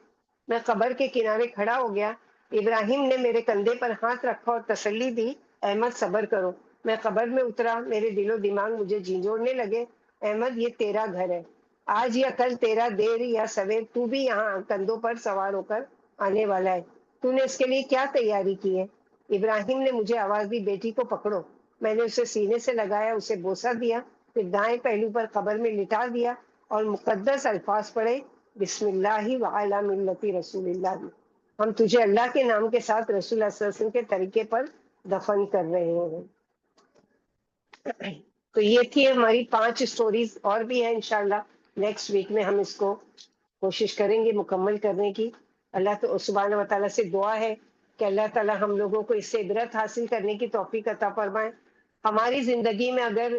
Speaker 1: میں قبر کے کنارے کھڑا ہو گیا، ابراہیم نے میرے کندھے پر ہاتھ رکھا اور تسلی دی، احمد صبر کرو۔ میں قبر میں اترا، میرے دل و دماغ مجھے جھنجھوڑنے لگے۔ احمد، یہ تیرا گھر ہے، آج یا کل تیرا دیر یا سویر تو بھی یہاں کندھوں پر سوار ہو کر آنے والا ہے، تو نے اس کے لیے کیا تیاری کی ہے؟ ابراہیم نے مجھے آواز دی، بیٹی کو پکڑو۔ میں نے اسے سینے سے لگایا، اسے بوسہ دیا، پھر دائیں پہلو پر قبر میں لٹا دیا اور مقدس الفاظ پڑھے، بسم اللہ وعلی ملت رسول اللہ، ہم تجھے اللہ کے نام کے ساتھ رسول اللہ صلی اللہ علیہ وسلم کے طریقے پر دفن کر رہے ہیں۔ تو یہ تھی ہماری 5 اسٹوریز، اور بھی ہیں انشاءاللہ نیکسٹ ویک میں ہم اس کو کوشش کریں گے مکمل کرنے کی۔ اللہ تو سبحانہ و تعالیٰ سے دعا ہے کہ اللہ تعالیٰ ہم لوگوں کو اس سے عبرت حاصل کرنے کی توفیق عطا فرمائے۔ ہماری زندگی میں اگر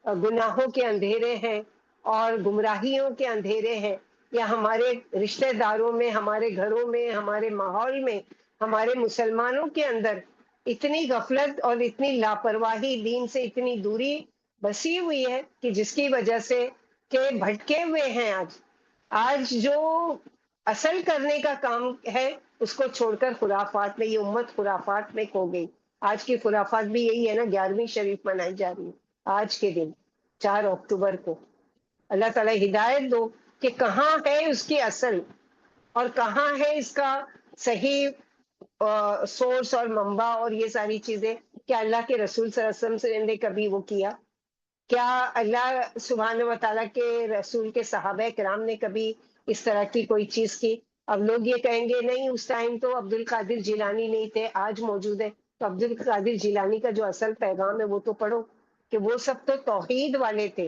Speaker 1: گناہوں کے اندھیرے ہیں اور گمراہیوں کے اندھیرے ہیں، یا ہمارے رشتہ داروں میں، ہمارے گھروں میں، ہمارے ماحول میں، ہمارے مسلمانوں کے اندر اتنی غفلت اور اتنی لاپرواہی، دین سے اتنی دوری بسی ہوئی ہے کہ جس کی وجہ سے کہ بھٹکے ہوئے ہیں، آج جو اصل کرنے کا کام ہے اس کو چھوڑ کر خرافات میں، یہ امت خرافات میں کھو گئی۔ آج کی خرافات بھی یہی ہے نا، 11ویں شریف منائی جا رہی ہے آج کے دن 4 اکتوبر کو۔ اللہ تعالیٰ ہدایت دو کہ کہاں ہے اس کی اصل اور کہاں ہے اس کا صحیح سورس اور منبع اور یہ ساری چیزیں۔ کیا اللہ کے رسول صلی اللہ علیہ وسلم سے نے کبھی وہ کیا؟ کیا اللہ سبحانہ و تعالیٰ کے رسول کے صحابہ کرام نے کبھی اس طرح کی کوئی چیز کی؟ اب لوگ یہ کہیں گے نہیں، اس ٹائم تو عبد القادر جیلانی نہیں تھے، آج موجود ہے۔ تو عبد القادر جیلانی کا جو اصل پیغام ہے وہ تو پڑھو، کہ وہ سب تو توحید والے تھے،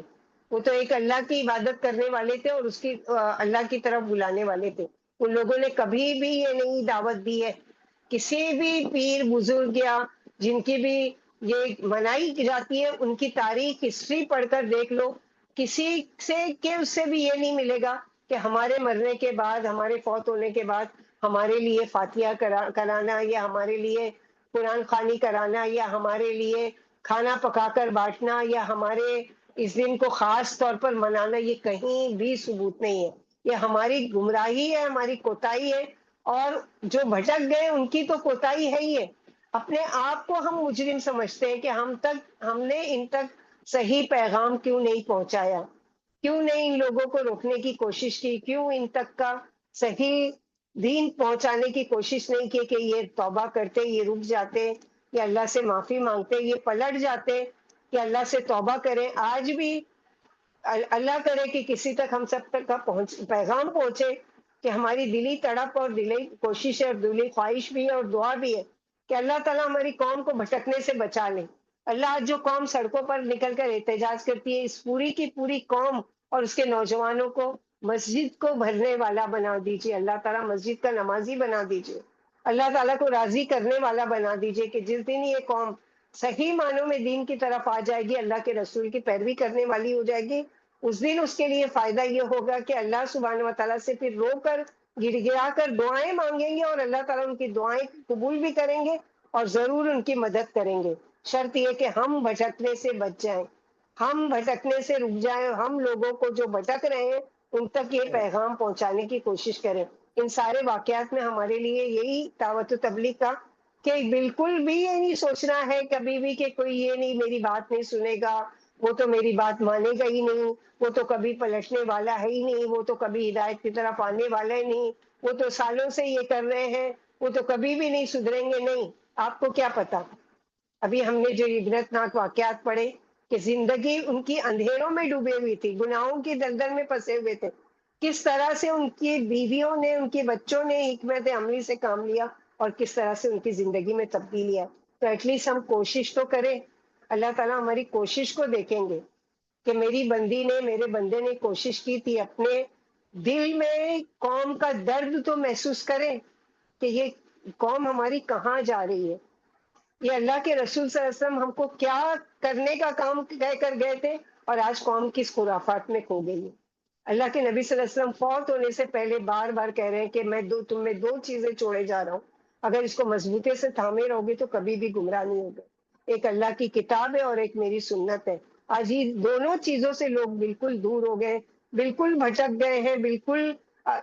Speaker 1: وہ تو ایک اللہ کی عبادت کرنے والے تھے اور اس کی اللہ کی طرف بلانے والے تھے۔ ان لوگوں نے کبھی بھی یہ نہیں دعوت دی ہے، کسی بھی پیر بزرگ یا جن کی بھی یہ منائی جاتی ہے ان کی تاریخ ہسٹری پڑھ کر دیکھ لو، کسی سے کہ اس سے بھی یہ نہیں ملے گا کہ ہمارے مرنے کے بعد، ہمارے فوت ہونے کے بعد ہمارے لیے فاتحہ کرانا، یا ہمارے لیے قرآن خوانی کرانا، یا ہمارے لیے کھانا پکا کر بانٹنا، یا ہمارے اس دن کو خاص طور پر منانا، یہ کہیں بھی ثبوت نہیں ہے۔ یہ ہماری گمراہی ہے، ہماری کوتاہی ہے، اور جو بھٹک گئے ان کی تو کوتاہی ہے ہی ہے۔ اپنے آپ کو ہم مجرم سمجھتے ہیں کہ ہم نے ان تک صحیح پیغام کیوں نہیں پہنچایا۔ کیوں نہیں ان لوگوں کو روکنے کی کوشش کی؟ کیوں ان تک کا صحیح دین پہنچانے کی کوشش نہیں کی کہ یہ توبہ کرتے، یہ رک جاتے، یہ اللہ سے معافی مانگتے، یہ پلٹ جاتے کہ اللہ سے توبہ کریں؟ آج بھی اللہ کرے کہ کسی تک ہم سب تک کا پیغام پہنچے کہ ہماری دلی تڑپ اور دلی کوشش ہے اور دلی خواہش بھی ہے اور دعا بھی ہے کہ اللہ تعالیٰ ہماری قوم کو بھٹکنے سے بچا لے۔ اللہ آج جو قوم سڑکوں پر نکل کر احتجاج کرتی ہے، اس پوری کی پوری قوم اور اس کے نوجوانوں کو مسجد کو بھرنے والا بنا دیجیے۔ اللہ تعالیٰ مسجد کا نمازی بنا دیجیے۔ اللہ تعالیٰ کو راضی کرنے والا بنا دیجیے کہ جس دن یہ قوم صحیح معنوں میں دین کی طرف آ جائے گی، اللہ کے رسول کی پیروی کرنے والی ہو جائے گی، اس دن اس کے لیے فائدہ یہ ہوگا کہ اللہ سبحانہ و تعالیٰ سے پھر رو کر گڑ گڑا کر دعائیں مانگیں گے اور اللہ تعالیٰ ان کی دعائیں قبول بھی کریں گے اور ضرور ان کی مدد کریں گے۔ شرط یہ کہ ہم بھٹکنے سے بچ جائیں، ہم بھٹکنے سے رک جائیں، ہم لوگوں کو جو بھٹک رہے ہیں ان تک یہ پیغام پہنچانے کی کوشش کریں۔ ان سارے واقعات میں ہمارے لیے یہی دعوت و تبلیغ کا کہ بالکل بھی یہ نہیں سوچنا ہے کبھی بھی کہ کوئی یہ نہیں میری بات نہیں سنے گا، وہ تو میری بات مانے گا ہی نہیں، وہ تو کبھی پلٹنے والا ہے ہی نہیں، وہ تو کبھی ہدایت کی طرف آنے والا ہی نہیں، وہ تو سالوں سے یہ کر رہے ہیں، وہ تو کبھی بھی نہیں سدھریں گے۔ نہیں، آپ کو کیا پتا؟ ابھی ہم نے جو عبرت ناک واقعات پڑھے کہ زندگی ان کی اندھیروں میں ڈوبے ہوئی تھی، گناہوں کی دلدل میں پھنسے ہوئے تھے، کس طرح سے ان کی بیویوں نے، ان کے بچوں نے حکمت عملی سے کام لیا اور کس طرح سے ان کی زندگی میں تبدیلی آئی۔ تو ایٹ لیسٹ ہم کوشش تو کریں، اللہ تعالیٰ ہماری کوشش کو دیکھیں گے کہ میری بندی نے، میرے بندے نے کوشش کی تھی، اپنے دل میں قوم کا درد تو محسوس کریں کہ یہ قوم ہماری کہاں جا رہی ہے، یہ اللہ کے رسول صلی اللہ علیہ وسلم ہم کو کیا کرنے کا کام کہہ کر گئے تھے اور آج قوم کس خرافات میں کھو گئی ہے۔ اللہ کے نبی صلی اللہ علیہ وسلم فوت ہونے سے پہلے بار بار کہہ رہے ہیں کہ میں تم میں دو چیزیں چھوڑے جا رہا ہوں، اگر اس کو مضبوطی سے تھامے رہو گے تو کبھی بھی گمراہ نہیں ہوگے، ایک اللہ کی کتاب ہے اور ایک میری سنت ہے۔ آج یہ دونوں چیزوں سے لوگ بالکل دور ہو گئے، بالکل بھٹک گئے ہیں، بالکل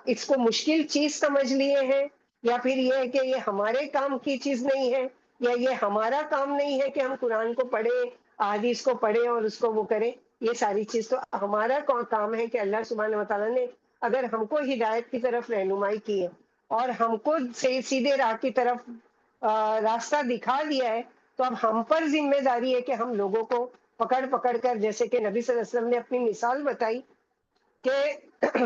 Speaker 1: اس کو مشکل چیز سمجھ لیے ہیں، یا پھر یہ ہے کہ یہ ہمارے کام کی چیز نہیں ہے، یا یہ ہمارا کام نہیں ہے کہ ہم قرآن کو پڑھیں، احادیث کو پڑھیں اور اس کو وہ کریں۔ یہ ساری چیز تو ہمارا کام ہے کہ اللہ سبحانہ وتعالیٰ نے اگر ہم کو ہدایت کی طرف رہنمائی کی ہے اور ہم کو سیدھے راہ کی طرف راستہ دکھا دیا ہے، تو اب ہم پر ذمہ داری ہے کہ ہم لوگوں کو پکڑ پکڑ کر، جیسے کہ نبی صلی اللہ علیہ وسلم نے اپنی مثال بتائی کہ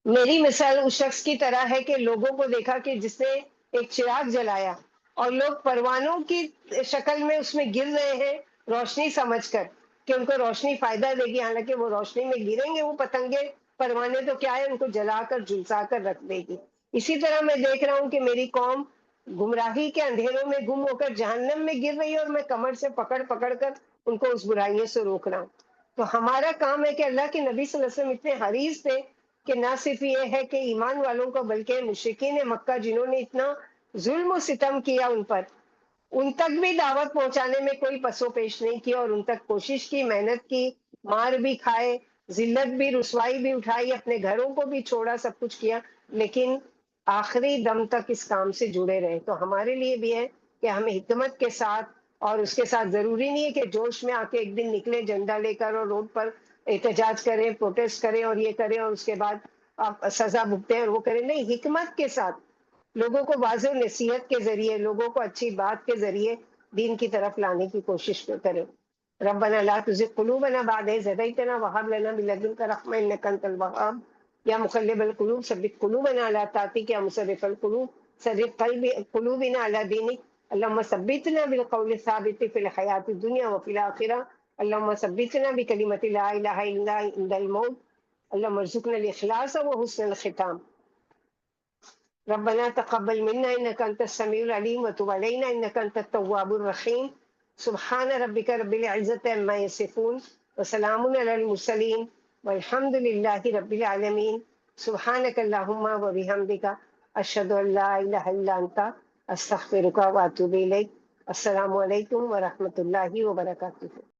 Speaker 1: میری مثال اس شخص کی طرح ہے کہ لوگوں کو دیکھا کہ جس نے ایک چراغ جلایا اور لوگ پروانوں کی شکل میں اس میں گر رہے ہیں روشنی سمجھ کر کہ ان کو روشنی فائدہ دے گی، حالانکہ وہ روشنی میں گریں گے وہ پتنگے، پروانے تو کیا ہے، ان کو جلا کر جھلسا کر رکھ دے گی۔ اسی طرح میں دیکھ رہا ہوں کہ میری قوم گمراہی کے اندھیروں میں گم ہو کر جہنم میں گر رہی ہے اور میں کمر سے پکڑ پکڑ کر ان کو اس برائیوں سے روک رہا ہوں۔ تو ہمارا کام ہے کہ اللہ کے نبی صلی اللہ علیہ وسلم اتنے حریص تھے کہ نہ صرف یہ ہے کہ ایمان والوں کو بلکہ مشرکین مکہ جنہوں نے اتنا ظلم و ستم کیا ان پر، ان تک بھی دعوت پہنچانے میں کوئی پسو پیش نہیں کیا اور ان تک کوشش کی، محنت کی، مار بھی کھائے، ذلت بھی، رسوائی بھی اٹھائی، اپنے گھروں کو بھی چھوڑا، سب کچھ کیا، لیکن آخری دم تک اس کام سے جڑے رہے۔ تو ہمارے لیے بھی ہے کہ ہمیں حکمت کے ساتھ، اور اس کے ساتھ ضروری نہیں ہے کہ جوش میں آ کے ایک دن نکلے جھنڈا لے کر اور روڈ پر احتجاج کریں، پروٹیسٹ کریں اور یہ کریں اور اس کے بعد آپ سزا بھگتیں اور وہ کریں۔ نہیں، حکمت کے ساتھ لوگوں کو واضح نصیحت کے ذریعے، لوگوں کو اچھی بات کے ذریعے دین کی طرف لانے کی کوشش کریں۔ ربنا لا تزغ قلوبنا بعد إذ هديتنا وهب لنا من لدنك رحمة إنك أنت الوهاب یا مقلب القلوب ثبت قلوبنا على طاعتك یا مصرف القلوب صرف قلوبنا على دينك اللهم ثبتنا بالقول الثابت في الحياة الدنيا وفي الآخرة اللهم ثبتنا بكلمة لا إله إلا عند الموت اللهم ارزقنا الإخلاص وحسن الختام ربنا تقبل منا إنك أنت السميع العليم وتب علينا إنك أنت التواب الرحيم سبحان ربك رب العزة عما يصفون وسلام على المرسلين والحمد لله رب العالمين سبحانك اللهم وبحمدك أشهد أن لا إله إلا أنت أستغفرك وأتوب إليك السلام علیکم ورحمۃ اللہ وبرکاتہ۔